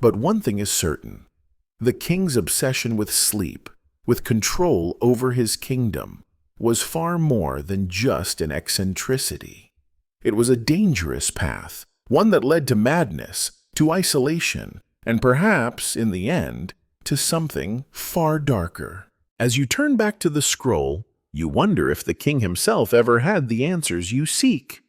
But one thing is certain: the king's obsession with sleep, with control over his kingdom, was far more than just an eccentricity. It was a dangerous path, one that led to madness, to isolation, and perhaps, in the end, to something far darker. As you turn back to the scroll, you wonder if the king himself ever had the answers you seek.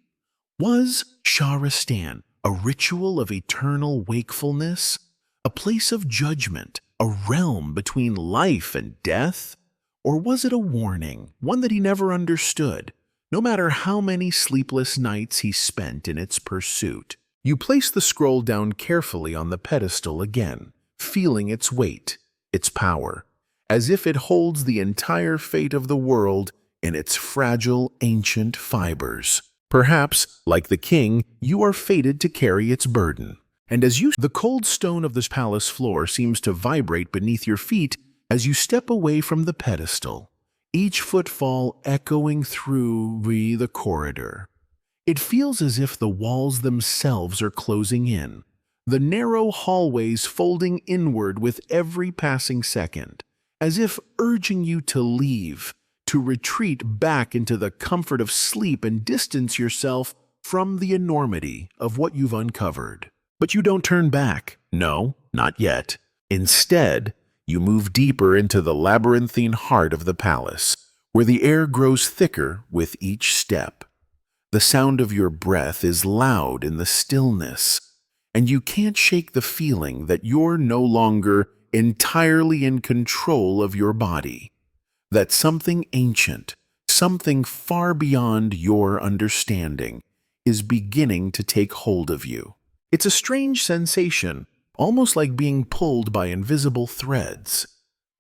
Was Shahrastan a ritual of eternal wakefulness, a place of judgment, a realm between life and death? Or was it a warning, one that he never understood, no matter how many sleepless nights he spent in its pursuit? You place the scroll down carefully on the pedestal again, feeling its weight, its power, as if it holds the entire fate of the world in its fragile, ancient fibers. Perhaps, like the king, you are fated to carry its burden. And the cold stone of this palace floor seems to vibrate beneath your feet as you step away from the pedestal, each footfall echoing through the corridor. It feels as if the walls themselves are closing in, the narrow hallways folding inward with every passing second, as if urging you to leave, to retreat back into the comfort of sleep and distance yourself from the enormity of what you've uncovered. But you don't turn back. No, not yet. Instead, you move deeper into the labyrinthine heart of the palace, where the air grows thicker with each step. The sound of your breath is loud in the stillness, and you can't shake the feeling that you're no longer entirely in control of your body, that something ancient, something far beyond your understanding, is beginning to take hold of you. It's a strange sensation, almost like being pulled by invisible threads.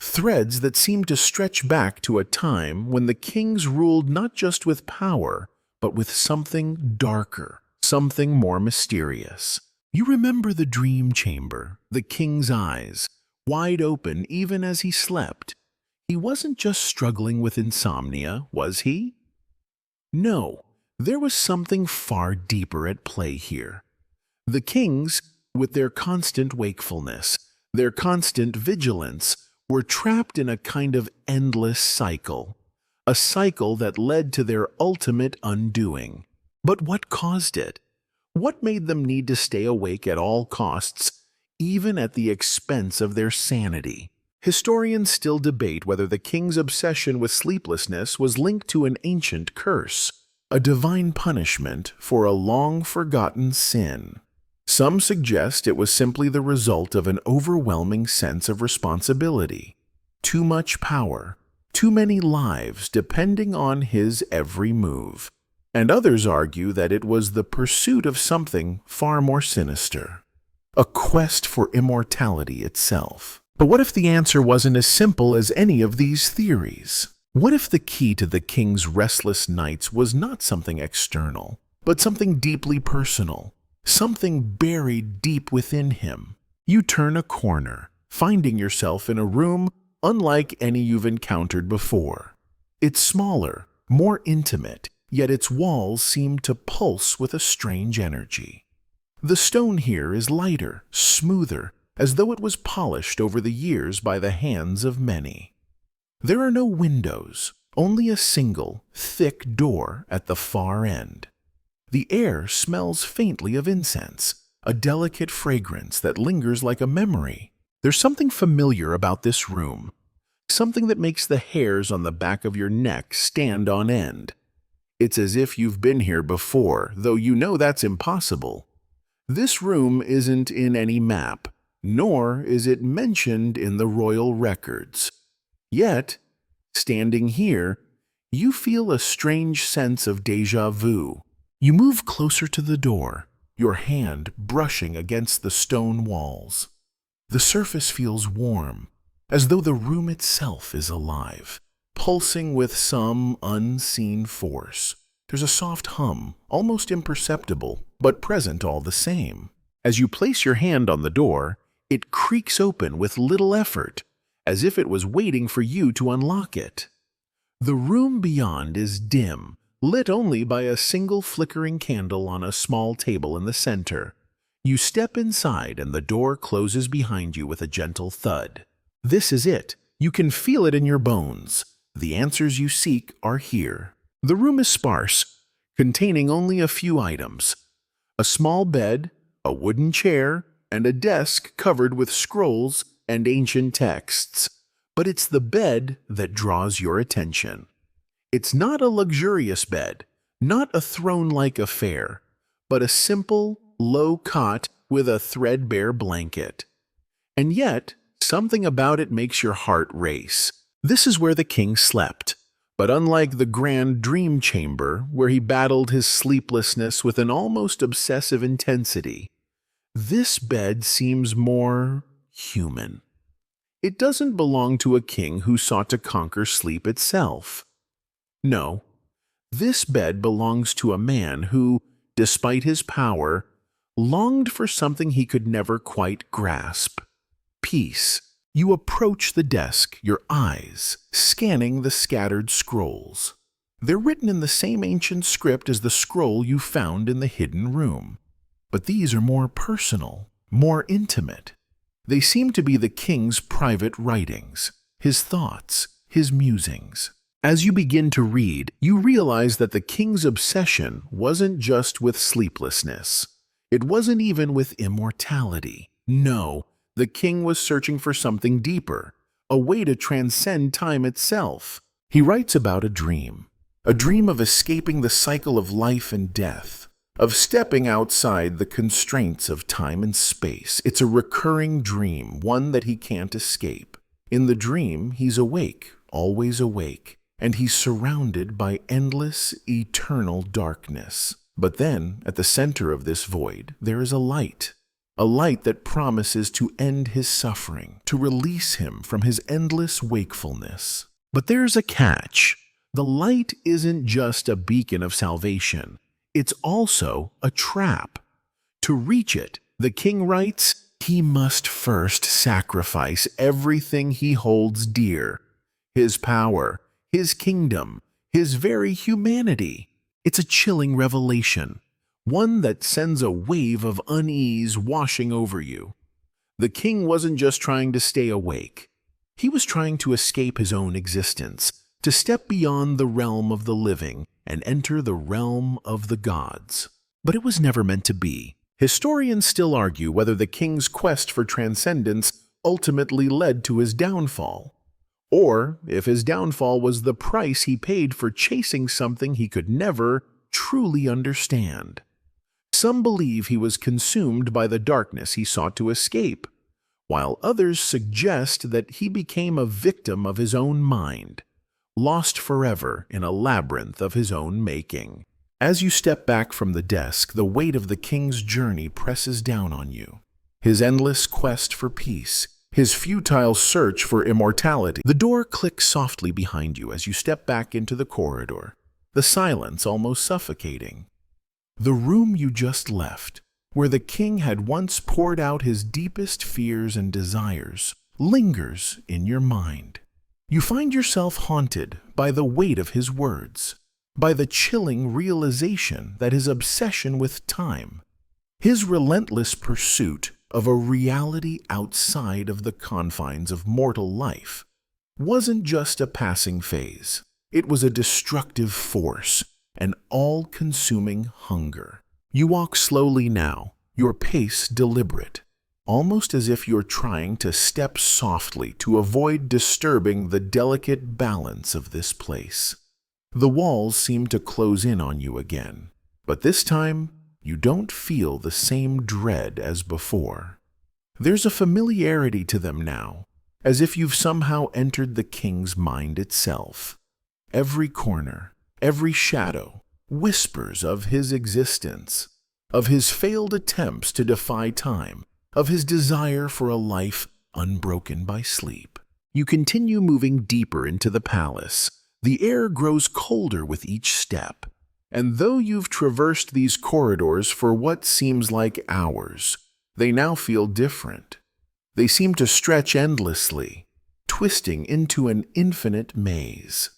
Threads that seem to stretch back to a time when the kings ruled not just with power, but with something darker, something more mysterious. You remember the dream chamber, the king's eyes, wide open even as he slept. He wasn't just struggling with insomnia, was he? No, there was something far deeper at play here. The kings, with their constant wakefulness, their constant vigilance, were trapped in a kind of endless cycle, a cycle that led to their ultimate undoing. But what caused it? What made them need to stay awake at all costs, even at the expense of their sanity? Historians still debate whether the king's obsession with sleeplessness was linked to an ancient curse, a divine punishment for a long-forgotten sin. Some suggest it was simply the result of an overwhelming sense of responsibility, too much power, too many lives depending on his every move. And others argue that it was the pursuit of something far more sinister, a quest for immortality itself. But what if the answer wasn't as simple as any of these theories? What if the key to the king's restless nights was not something external, but something deeply personal? Something buried deep within him. You turn a corner, finding yourself in a room unlike any you've encountered before. It's smaller, more intimate, yet its walls seem to pulse with a strange energy. The stone here is lighter, smoother, as though it was polished over the years by the hands of many. There are no windows, only a single, thick door at the far end. The air smells faintly of incense, a delicate fragrance that lingers like a memory. There's something familiar about this room, something that makes the hairs on the back of your neck stand on end. It's as if you've been here before, though you know that's impossible. This room isn't in any map, nor is it mentioned in the royal records. Yet, standing here, you feel a strange sense of déjà vu. You move closer to the door, your hand brushing against the stone walls. The surface feels warm, as though the room itself is alive, pulsing with some unseen force. There's a soft hum, almost imperceptible, but present all the same. As you place your hand on the door, it creaks open with little effort, as if it was waiting for you to unlock it. The room beyond is dim, lit only by a single flickering candle on a small table in the center. You step inside and the door closes behind you with a gentle thud. This is it. You can feel it in your bones. The answers you seek are here. The room is sparse, containing only a few items. A small bed, a wooden chair, and a desk covered with scrolls and ancient texts. But it's the bed that draws your attention. It's not a luxurious bed, not a throne-like affair, but a simple, low cot with a threadbare blanket. And yet, something about it makes your heart race. This is where the king slept. But unlike the grand dream chamber, where he battled his sleeplessness with an almost obsessive intensity, this bed seems more human. It doesn't belong to a king who sought to conquer sleep itself. No, this bed belongs to a man who, despite his power, longed for something he could never quite grasp: peace. You approach the desk, your eyes scanning the scattered scrolls. They're written in the same ancient script as the scroll you found in the hidden room. But these are more personal, more intimate. They seem to be the king's private writings, his thoughts, his musings. As you begin to read, you realize that the king's obsession wasn't just with sleeplessness. It wasn't even with immortality. No, the king was searching for something deeper, a way to transcend time itself. He writes about a dream of escaping the cycle of life and death, of stepping outside the constraints of time and space. It's a recurring dream, one that he can't escape. In the dream, he's awake, always awake, and he's surrounded by endless, eternal darkness. But then, at the center of this void, there is a light that promises to end his suffering, to release him from his endless wakefulness. But there's a catch. The light isn't just a beacon of salvation. It's also a trap. To reach it, the king writes, he must first sacrifice everything he holds dear: his power, his kingdom, his very humanity. It's a chilling revelation, one that sends a wave of unease washing over you. The king wasn't just trying to stay awake. He was trying to escape his own existence, to step beyond the realm of the living and enter the realm of the gods. But it was never meant to be. Historians still argue whether the king's quest for transcendence ultimately led to his downfall, or if his downfall was the price he paid for chasing something he could never truly understand. Some believe he was consumed by the darkness he sought to escape, while others suggest that he became a victim of his own mind, lost forever in a labyrinth of his own making. As you step back from the desk, the weight of the king's journey presses down on you. His endless quest for peace, his futile search for immortality. The door clicks softly behind you as you step back into the corridor, the silence almost suffocating. The room you just left, where the king had once poured out his deepest fears and desires, lingers in your mind. You find yourself haunted by the weight of his words, by the chilling realization that his obsession with time, his relentless pursuit of a reality outside of the confines of mortal life, wasn't just a passing phase. It was a destructive force, an all-consuming hunger. You walk slowly now, your pace deliberate, almost as if you're trying to step softly to avoid disturbing the delicate balance of this place. The walls seem to close in on you again, but this time you don't feel the same dread as before. There's a familiarity to them now, as if you've somehow entered the king's mind itself. Every corner, every shadow, whispers of his existence, of his failed attempts to defy time, of his desire for a life unbroken by sleep. You continue moving deeper into the palace. The air grows colder with each step, and though you've traversed these corridors for what seems like hours, they now feel different. They seem to stretch endlessly, twisting into an infinite maze.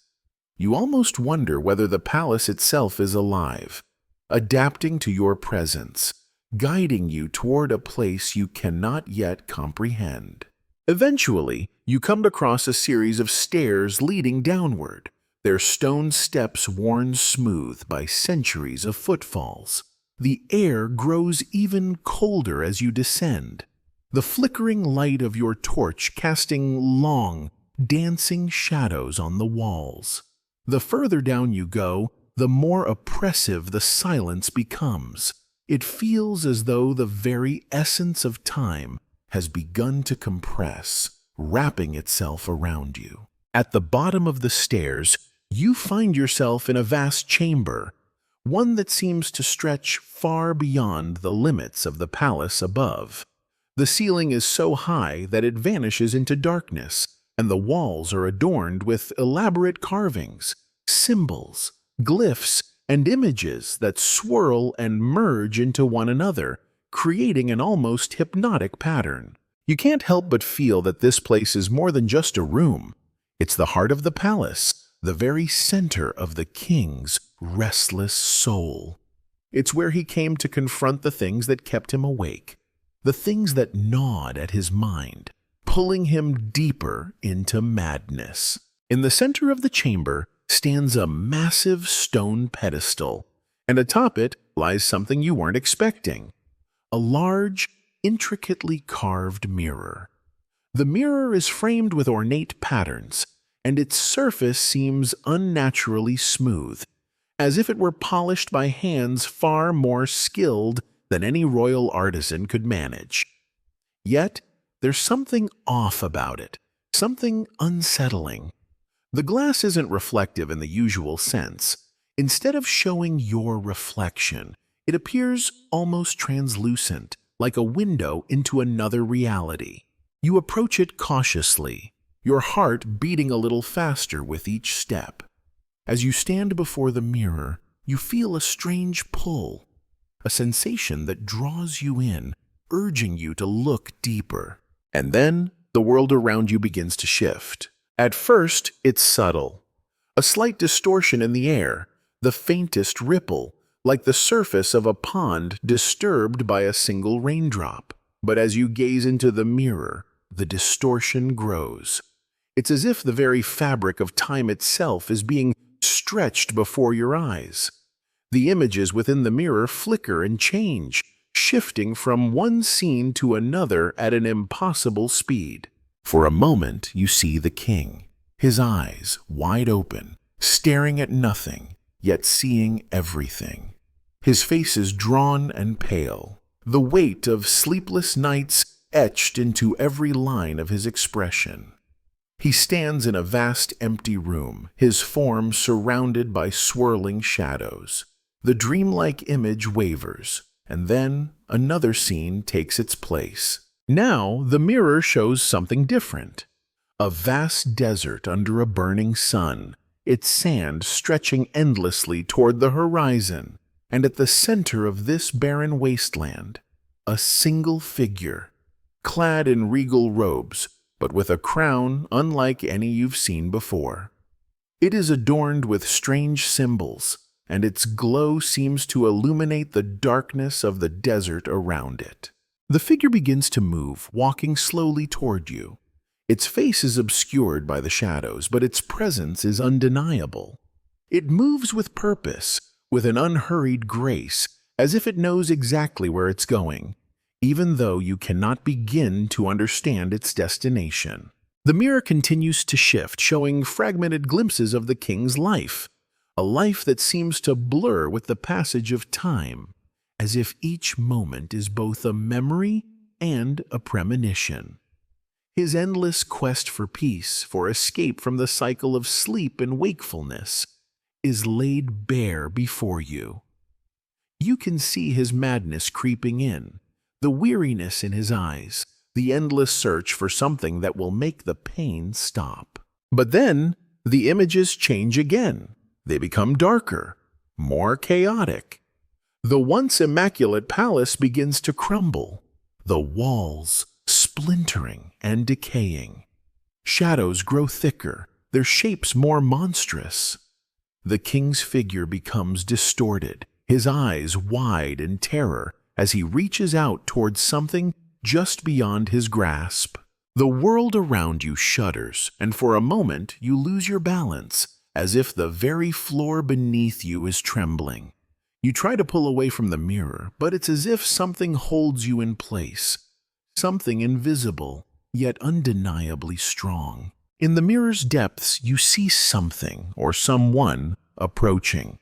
You almost wonder whether the palace itself is alive, adapting to your presence, guiding you toward a place you cannot yet comprehend. Eventually, you come across a series of stairs leading downward, their stone steps worn smooth by centuries of footfalls. The air grows even colder as you descend, the flickering light of your torch casting long, dancing shadows on the walls. The further down you go, the more oppressive the silence becomes. It feels as though the very essence of time has begun to compress, wrapping itself around you. At the bottom of the stairs, you find yourself in a vast chamber, one that seems to stretch far beyond the limits of the palace above. The ceiling is so high that it vanishes into darkness, and the walls are adorned with elaborate carvings, symbols, glyphs, and images that swirl and merge into one another, creating an almost hypnotic pattern. You can't help but feel that this place is more than just a room. It's the heart of the palace, the very center of the king's restless soul. It's where he came to confront the things that kept him awake, the things that gnawed at his mind, pulling him deeper into madness. In the center of the chamber stands a massive stone pedestal, and atop it lies something you weren't expecting: a large, intricately carved mirror. The mirror is framed with ornate patterns, and its surface seems unnaturally smooth, as if it were polished by hands far more skilled than any royal artisan could manage. Yet, there's something off about it, something unsettling. The glass isn't reflective in the usual sense. Instead of showing your reflection, it appears almost translucent, like a window into another reality. You approach it cautiously, your heart beating a little faster with each step. As you stand before the mirror, you feel a strange pull, a sensation that draws you in, urging you to look deeper. And then, the world around you begins to shift. At first, it's subtle. A slight distortion in the air, the faintest ripple, like the surface of a pond disturbed by a single raindrop. But as you gaze into the mirror, the distortion grows. It's as if the very fabric of time itself is being stretched before your eyes. The images within the mirror flicker and change, shifting from one scene to another at an impossible speed. For a moment, you see the king, his eyes wide open, staring at nothing, yet seeing everything. His face is drawn and pale, the weight of sleepless nights etched into every line of his expression. He stands in a vast empty room, his form surrounded by swirling shadows. The dreamlike image wavers, and then another scene takes its place. Now the mirror shows something different. A vast desert under a burning sun, its sand stretching endlessly toward the horizon, and at the center of this barren wasteland, a single figure, clad in regal robes, but with a crown unlike any you've seen before. It is adorned with strange symbols, and its glow seems to illuminate the darkness of the desert around it. The figure begins to move, walking slowly toward you. Its face is obscured by the shadows, but its presence is undeniable. It moves with purpose, with an unhurried grace, as if it knows exactly where it's going, even though you cannot begin to understand its destination. The mirror continues to shift, showing fragmented glimpses of the king's life, a life that seems to blur with the passage of time, as if each moment is both a memory and a premonition. His endless quest for peace, for escape from the cycle of sleep and wakefulness, is laid bare before you. You can see his madness creeping in, the weariness in his eyes, the endless search for something that will make the pain stop. But then, the images change again. They become darker, more chaotic. The once immaculate palace begins to crumble, the walls splintering and decaying. Shadows grow thicker, their shapes more monstrous. The king's figure becomes distorted, his eyes wide in terror as he reaches out towards something just beyond his grasp. The world around you shudders, and for a moment you lose your balance, as if the very floor beneath you is trembling. You try to pull away from the mirror, but it's as if something holds you in place, something invisible, yet undeniably strong. In the mirror's depths, you see something or someone approaching.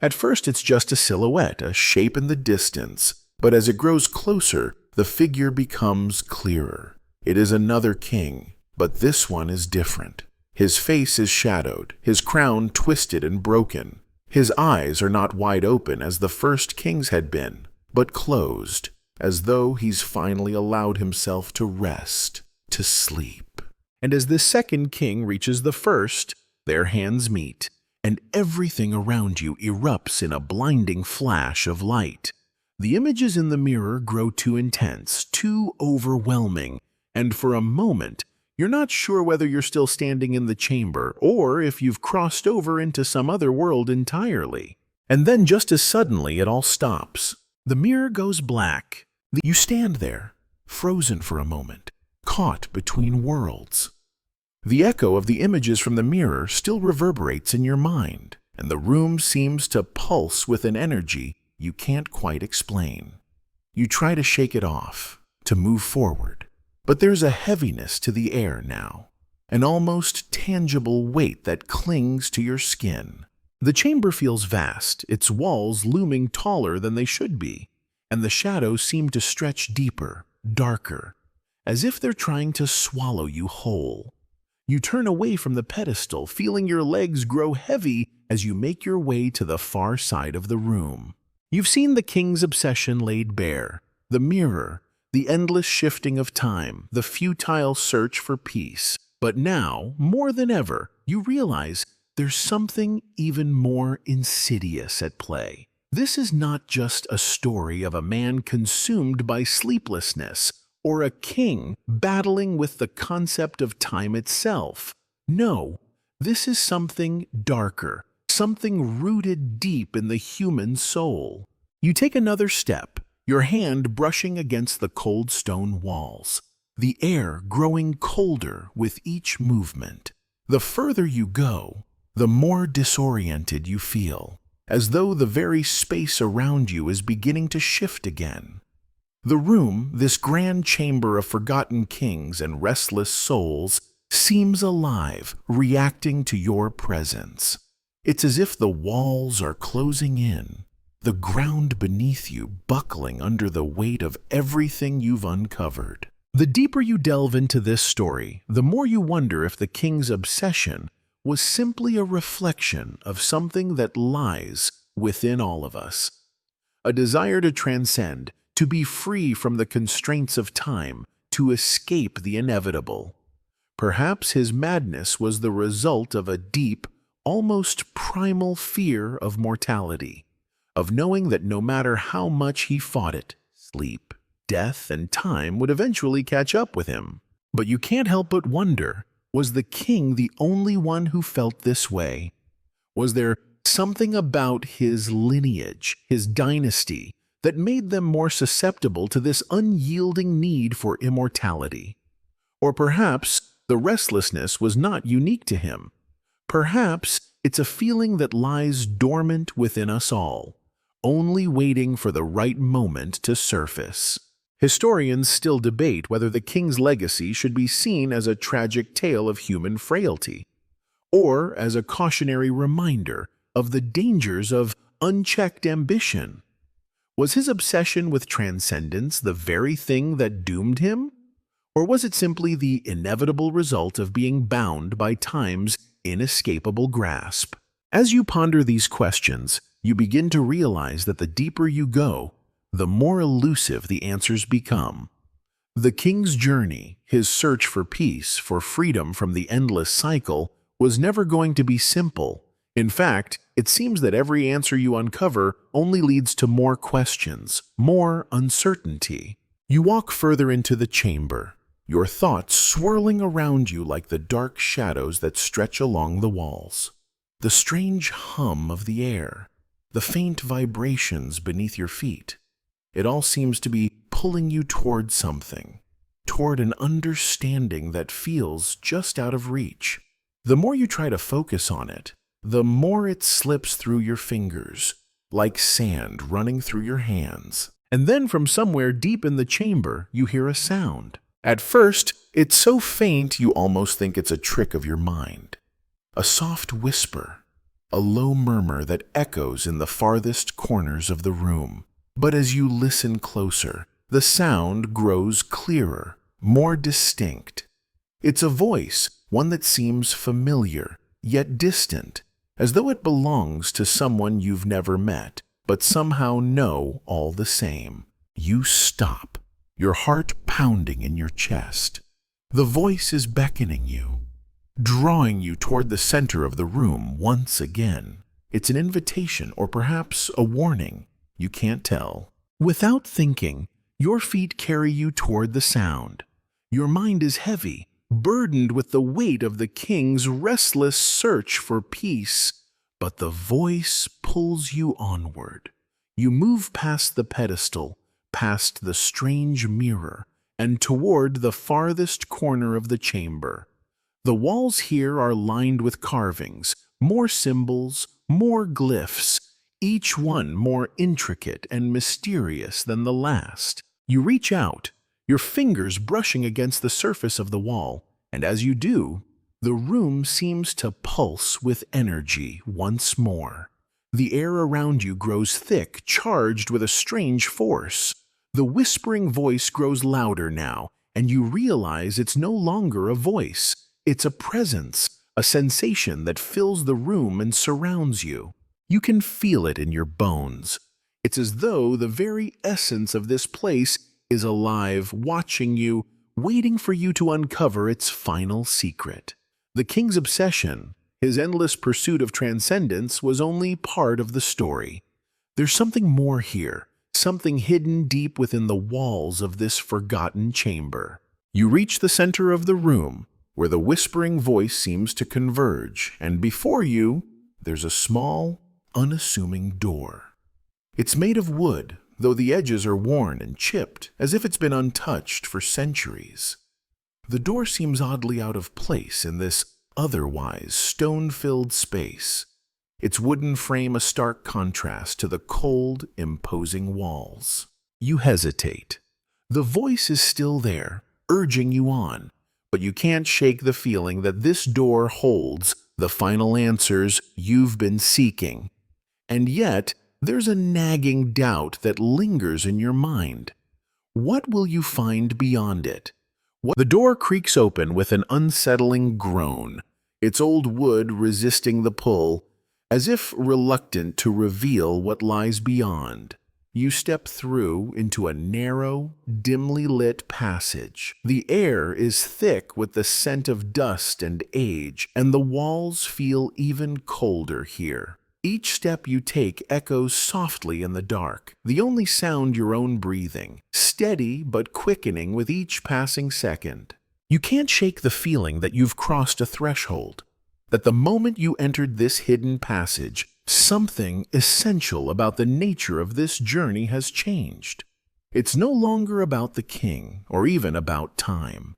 At first, it's just a silhouette, a shape in the distance, but as it grows closer, the figure becomes clearer. It is another king, but this one is different. His face is shadowed, his crown twisted and broken. His eyes are not wide open as the first king's had been, but closed, as though he's finally allowed himself to rest, to sleep. And as the second king reaches the first, their hands meet, and everything around you erupts in a blinding flash of light. The images in the mirror grow too intense, too overwhelming, and for a moment, you're not sure whether you're still standing in the chamber or if you've crossed over into some other world entirely. And then just as suddenly it all stops. The mirror goes black. You stand there, frozen for a moment, caught between worlds. The echo of the images from the mirror still reverberates in your mind, and the room seems to pulse with an energy you can't quite explain. You try to shake it off, to move forward, but there's a heaviness to the air now, an almost tangible weight that clings to your skin. The chamber feels vast, its walls looming taller than they should be, and the shadows seem to stretch deeper, darker, as if they're trying to swallow you whole. You turn away from the pedestal, feeling your legs grow heavy as you make your way to the far side of the room. You've seen the king's obsession laid bare, the mirror, the endless shifting of time, the futile search for peace. But now, more than ever, you realize there's something even more insidious at play. This is not just a story of a man consumed by sleeplessness, or a king battling with the concept of time itself. No, this is something darker, something rooted deep in the human soul. You take another step, your hand brushing against the cold stone walls, the air growing colder with each movement. The further you go, the more disoriented you feel, as though the very space around you is beginning to shift again. The room, this grand chamber of forgotten kings and restless souls, seems alive, reacting to your presence. It's as if the walls are closing in, the ground beneath you buckling under the weight of everything you've uncovered. The deeper you delve into this story, the more you wonder if the king's obsession was simply a reflection of something that lies within all of us. A desire to transcend, to be free from the constraints of time, to escape the inevitable. Perhaps his madness was the result of a deep, almost primal fear of mortality, of knowing that no matter how much he fought it, sleep, death, and time would eventually catch up with him. But you can't help but wonder, was the king the only one who felt this way? Was there something about his lineage, his dynasty, that made them more susceptible to this unyielding need for immortality? Or perhaps the restlessness was not unique to him. Perhaps it's a feeling that lies dormant within us all, only waiting for the right moment to surface. Historians still debate whether the king's legacy should be seen as a tragic tale of human frailty, or as a cautionary reminder of the dangers of unchecked ambition. Was his obsession with transcendence the very thing that doomed him? Or was it simply the inevitable result of being bound by time's inescapable grasp? As you ponder these questions, you begin to realize that the deeper you go, the more elusive the answers become. The king's journey, his search for peace, for freedom from the endless cycle, was never going to be simple. In fact, it seems that every answer you uncover only leads to more questions, more uncertainty. You walk further into the chamber, your thoughts swirling around you like the dark shadows that stretch along the walls. The strange hum of the air, the faint vibrations beneath your feet. It all seems to be pulling you toward something, toward an understanding that feels just out of reach. The more you try to focus on it, the more it slips through your fingers, like sand running through your hands. And then from somewhere deep in the chamber, you hear a sound. At first, it's so faint you almost think it's a trick of your mind. A soft whisper, a low murmur that echoes in the farthest corners of the room. But as you listen closer, the sound grows clearer, more distinct. It's a voice, one that seems familiar, yet distant, as though it belongs to someone you've never met, but somehow know all the same. You stop, your heart pounding in your chest. The voice is beckoning you, drawing you toward the center of the room once again. It's an invitation, or perhaps a warning. You can't tell. Without thinking, your feet carry you toward the sound. Your mind is heavy, burdened with the weight of the king's restless search for peace, but the voice pulls you onward. You move past the pedestal, past the strange mirror, and toward the farthest corner of the chamber. The walls here are lined with carvings, more symbols, more glyphs, each one more intricate and mysterious than the last. You reach out, your fingers brushing against the surface of the wall, and as you do, the room seems to pulse with energy once more. The air around you grows thick, charged with a strange force. The whispering voice grows louder now, and you realize it's no longer a voice. It's a presence, a sensation that fills the room and surrounds you. You can feel it in your bones. It's as though the very essence of this place is alive, watching you, waiting for you to uncover its final secret. The king's obsession, his endless pursuit of transcendence, was only part of the story. There's something more here, something hidden deep within the walls of this forgotten chamber. You reach the center of the room, where the whispering voice seems to converge, and before you, there's a small, unassuming door. It's made of wood, though the edges are worn and chipped, as if it's been untouched for centuries. The door seems oddly out of place in this otherwise stone-filled space, its wooden frame a stark contrast to the cold, imposing walls. You hesitate. The voice is still there, urging you on, but you can't shake the feeling that this door holds the final answers you've been seeking. And yet, there's a nagging doubt that lingers in your mind. What will you find beyond it? The door creaks open with an unsettling groan, its old wood resisting the pull, as if reluctant to reveal what lies beyond. You step through into a narrow, dimly lit passage. The air is thick with the scent of dust and age, and the walls feel even colder here. Each step you take echoes softly in the dark, the only sound your own breathing, steady but quickening with each passing second. You can't shake the feeling that you've crossed a threshold, that the moment you entered this hidden passage, something essential about the nature of this journey has changed. It's no longer about the king or even about time.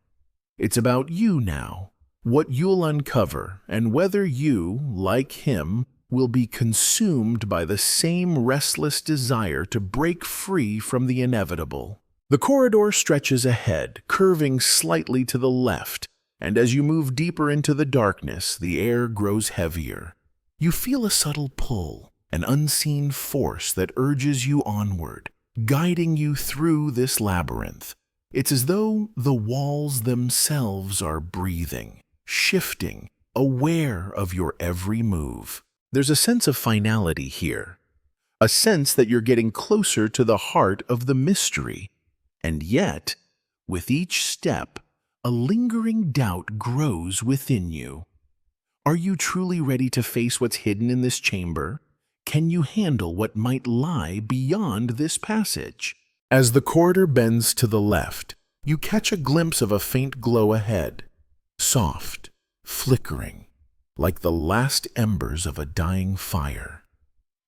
It's about you now, what you'll uncover, and whether you, like him, will be consumed by the same restless desire to break free from the inevitable. The corridor stretches ahead, curving slightly to the left, and as you move deeper into the darkness, the air grows heavier. You feel a subtle pull, an unseen force that urges you onward, guiding you through this labyrinth. It's as though the walls themselves are breathing, shifting, aware of your every move. There's a sense of finality here, a sense that you're getting closer to the heart of the mystery. And yet, with each step, a lingering doubt grows within you. Are you truly ready to face what's hidden in this chamber? Can you handle what might lie beyond this passage? As the corridor bends to the left, you catch a glimpse of a faint glow ahead, soft, flickering, like the last embers of a dying fire.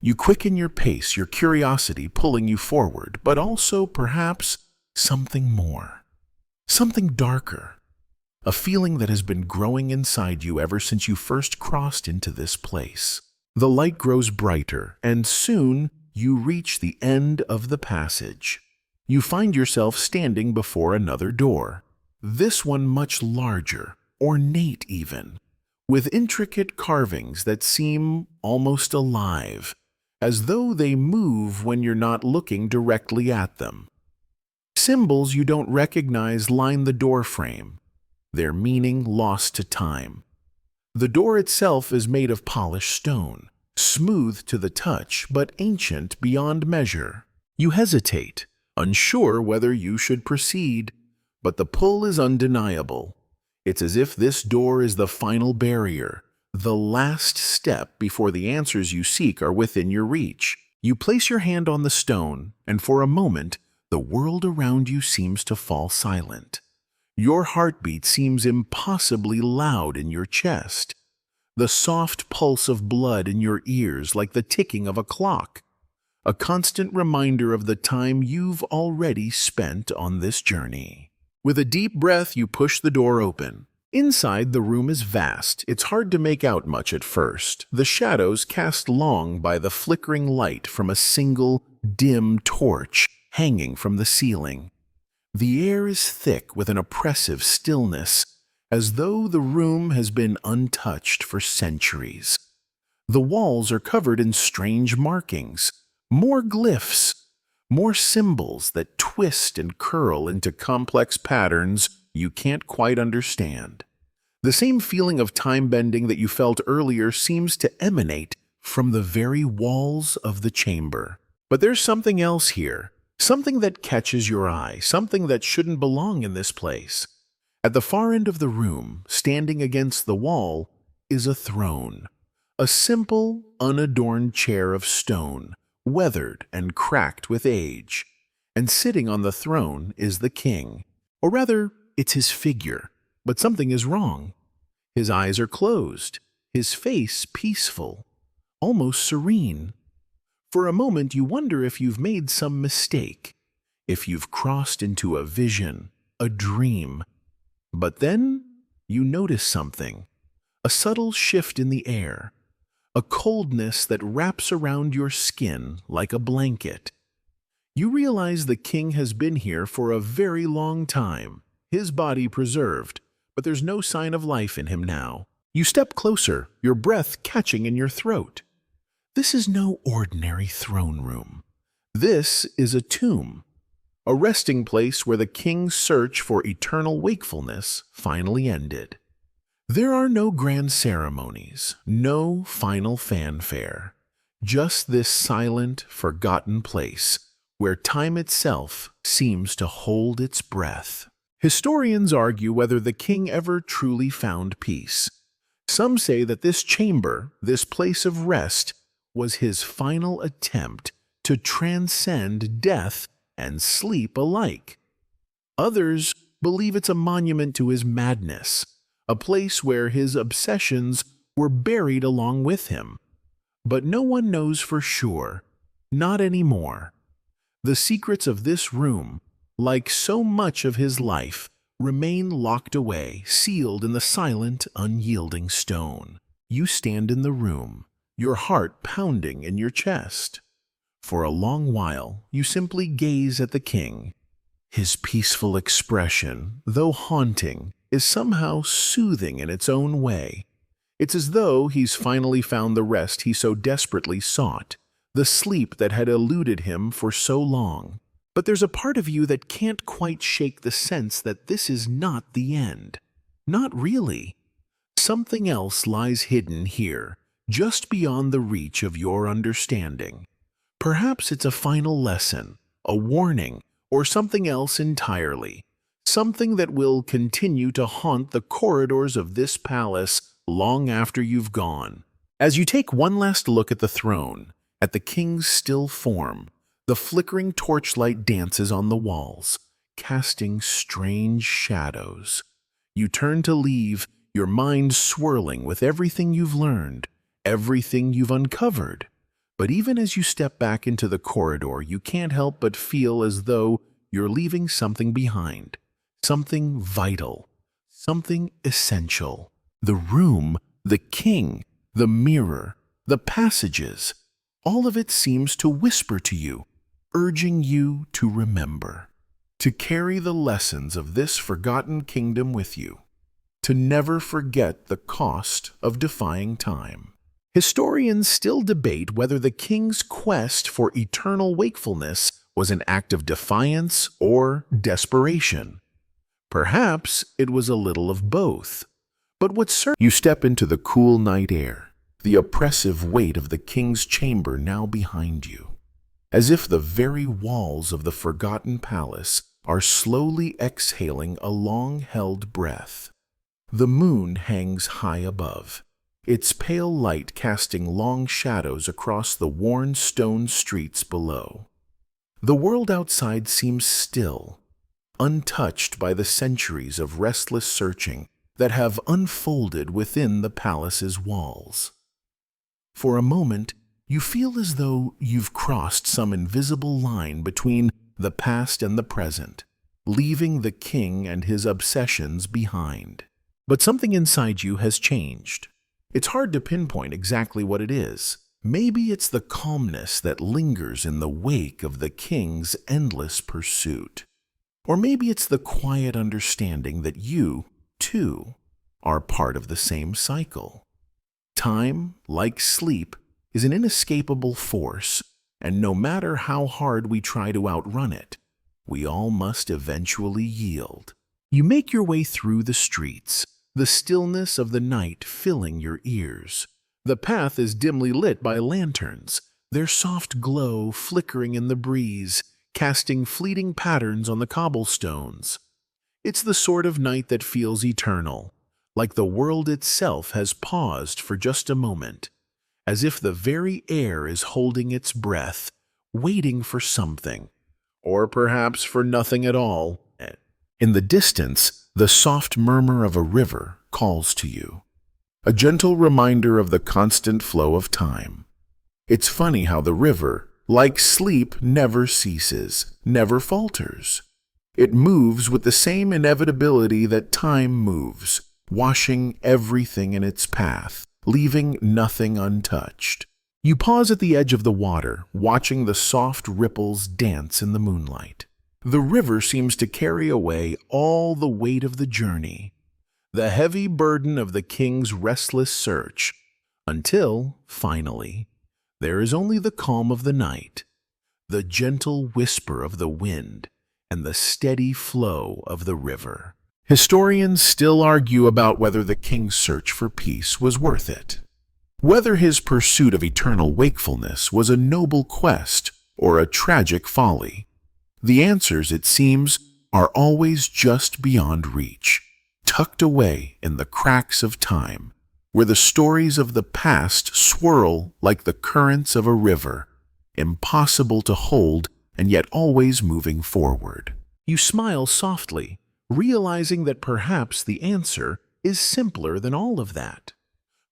You quicken your pace, your curiosity pulling you forward, but also, perhaps, something more, something darker, a feeling that has been growing inside you ever since you first crossed into this place. The light grows brighter, and soon you reach the end of the passage. You find yourself standing before another door, this one much larger, ornate even, with intricate carvings that seem almost alive, as though they move when you're not looking directly at them. Symbols you don't recognize line the doorframe, their meaning lost to time. The door itself is made of polished stone, smooth to the touch, but ancient beyond measure. You hesitate, unsure whether you should proceed, but the pull is undeniable. It's as if this door is the final barrier, the last step before the answers you seek are within your reach. You place your hand on the stone, and for a moment, the world around you seems to fall silent. Your heartbeat seems impossibly loud in your chest, the soft pulse of blood in your ears like the ticking of a clock, a constant reminder of the time you've already spent on this journey. With a deep breath, you push the door open. Inside, the room is vast. It's hard to make out much at first, the shadows cast long by the flickering light from a single, dim torch hanging from the ceiling. The air is thick with an oppressive stillness, as though the room has been untouched for centuries. The walls are covered in strange markings, more glyphs, more symbols that twist and curl into complex patterns you can't quite understand. The same feeling of time-bending that you felt earlier seems to emanate from the very walls of the chamber. But there's something else here. Something that catches your eye, something that shouldn't belong in this place. At the far end of the room, standing against the wall, is a throne. A simple, unadorned chair of stone, weathered and cracked with age. And sitting on the throne is the king. Or rather, it's his figure. But something is wrong. His eyes are closed, his face peaceful, almost serene. For a moment, you wonder if you've made some mistake, if you've crossed into a vision, a dream. But then you notice something, a subtle shift in the air, a coldness that wraps around your skin like a blanket. You realize the king has been here for a very long time, his body preserved, but there's no sign of life in him now. You step closer, your breath catching in your throat. This is no ordinary throne room. This is a tomb, a resting place where the king's search for eternal wakefulness finally ended. There are no grand ceremonies, no final fanfare, just this silent, forgotten place where time itself seems to hold its breath. Historians argue whether the king ever truly found peace. Some say that this chamber, this place of rest, was his final attempt to transcend death and sleep alike. Others believe it's a monument to his madness, a place where his obsessions were buried along with him. But no one knows for sure, not anymore. The secrets of this room, like so much of his life, remain locked away, sealed in the silent, unyielding stone. You stand in the room, your heart pounding in your chest. For a long while, you simply gaze at the king. His peaceful expression, though haunting, is somehow soothing in its own way. It's as though he's finally found the rest he so desperately sought, the sleep that had eluded him for so long. But there's a part of you that can't quite shake the sense that this is not the end. Not really. Something else lies hidden here, just beyond the reach of your understanding. Perhaps it's a final lesson, a warning, or something else entirely. Something that will continue to haunt the corridors of this palace long after you've gone. As you take one last look at the throne, at the king's still form, the flickering torchlight dances on the walls, casting strange shadows. You turn to leave, your mind swirling with everything you've learned, everything you've uncovered. But even as you step back into the corridor, you can't help but feel as though you're leaving something behind, something vital, something essential. The room, the king, the mirror, the passages, all of it seems to whisper to you, urging you to remember, to carry the lessons of this forgotten kingdom with you, to never forget the cost of defying time. Historians still debate whether the king's quest for eternal wakefulness was an act of defiance or desperation. Perhaps it was a little of both. But what's certain, you step into the cool night air, the oppressive weight of the king's chamber now behind you, as if the very walls of the forgotten palace are slowly exhaling a long-held breath. The moon hangs high above, its pale light casting long shadows across the worn stone streets below. The world outside seems still, untouched by the centuries of restless searching that have unfolded within the palace's walls. For a moment, you feel as though you've crossed some invisible line between the past and the present, leaving the king and his obsessions behind. But something inside you has changed. It's hard to pinpoint exactly what it is. Maybe it's the calmness that lingers in the wake of the king's endless pursuit. Or maybe it's the quiet understanding that you, too, are part of the same cycle. Time, like sleep, is an inescapable force, and no matter how hard we try to outrun it, we all must eventually yield. You make your way through the streets, the stillness of the night filling your ears. The path is dimly lit by lanterns, their soft glow flickering in the breeze, casting fleeting patterns on the cobblestones. It's the sort of night that feels eternal, like the world itself has paused for just a moment, as if the very air is holding its breath, waiting for something, or perhaps for nothing at all. In the distance, the soft murmur of a river calls to you, a gentle reminder of the constant flow of time. It's funny how the river, like sleep, never ceases, never falters. It moves with the same inevitability that time moves, washing everything in its path, leaving nothing untouched. You pause at the edge of the water, watching the soft ripples dance in the moonlight. The river seems to carry away all the weight of the journey, the heavy burden of the king's restless search, until, finally, there is only the calm of the night, the gentle whisper of the wind, and the steady flow of the river. Historians still argue about whether the king's search for peace was worth it, whether his pursuit of eternal wakefulness was a noble quest or a tragic folly. The answers, it seems, are always just beyond reach, tucked away in the cracks of time, where the stories of the past swirl like the currents of a river, impossible to hold and yet always moving forward. You smile softly, realizing that perhaps the answer is simpler than all of that.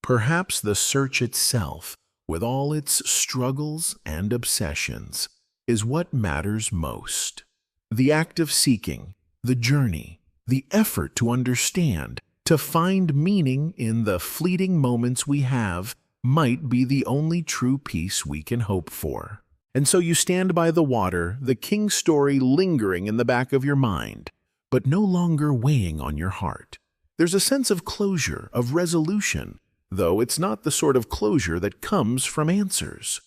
Perhaps the search itself, with all its struggles and obsessions, is what matters most. The act of seeking, the journey, the effort to understand, to find meaning in the fleeting moments we have, might be the only true peace we can hope for. And so you stand by the water, the king's story lingering in the back of your mind, but no longer weighing on your heart. There's a sense of closure, of resolution, though it's not the sort of closure that comes from answers.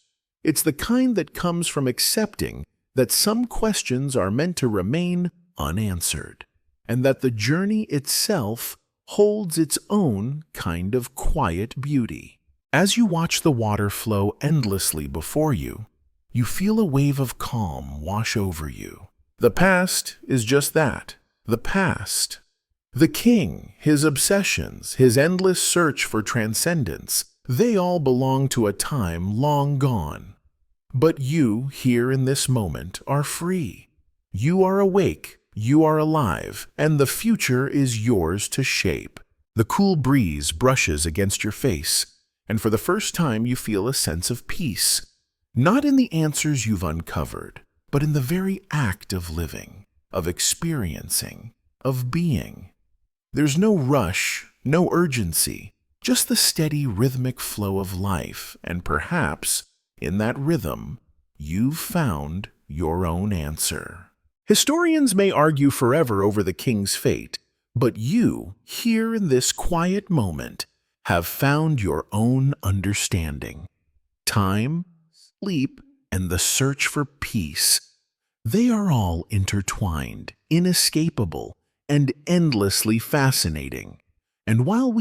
It's the kind that comes from accepting that some questions are meant to remain unanswered, and that the journey itself holds its own kind of quiet beauty. As you watch the water flow endlessly before you, you feel a wave of calm wash over you. The past is just that, the past. The king, his obsessions, his endless search for transcendence, they all belong to a time long gone. But you, here in this moment, are free. You are awake, you are alive, and the future is yours to shape. The cool breeze brushes against your face, and for the first time you feel a sense of peace. Not in the answers you've uncovered, but in the very act of living, of experiencing, of being. There's no rush, no urgency, just the steady rhythmic flow of life, and perhaps, in that rhythm, you've found your own answer. Historians may argue forever over the king's fate, but you, here in this quiet moment, have found your own understanding. Time, sleep, and the search for peace, they are all intertwined, inescapable, and endlessly fascinating. And while we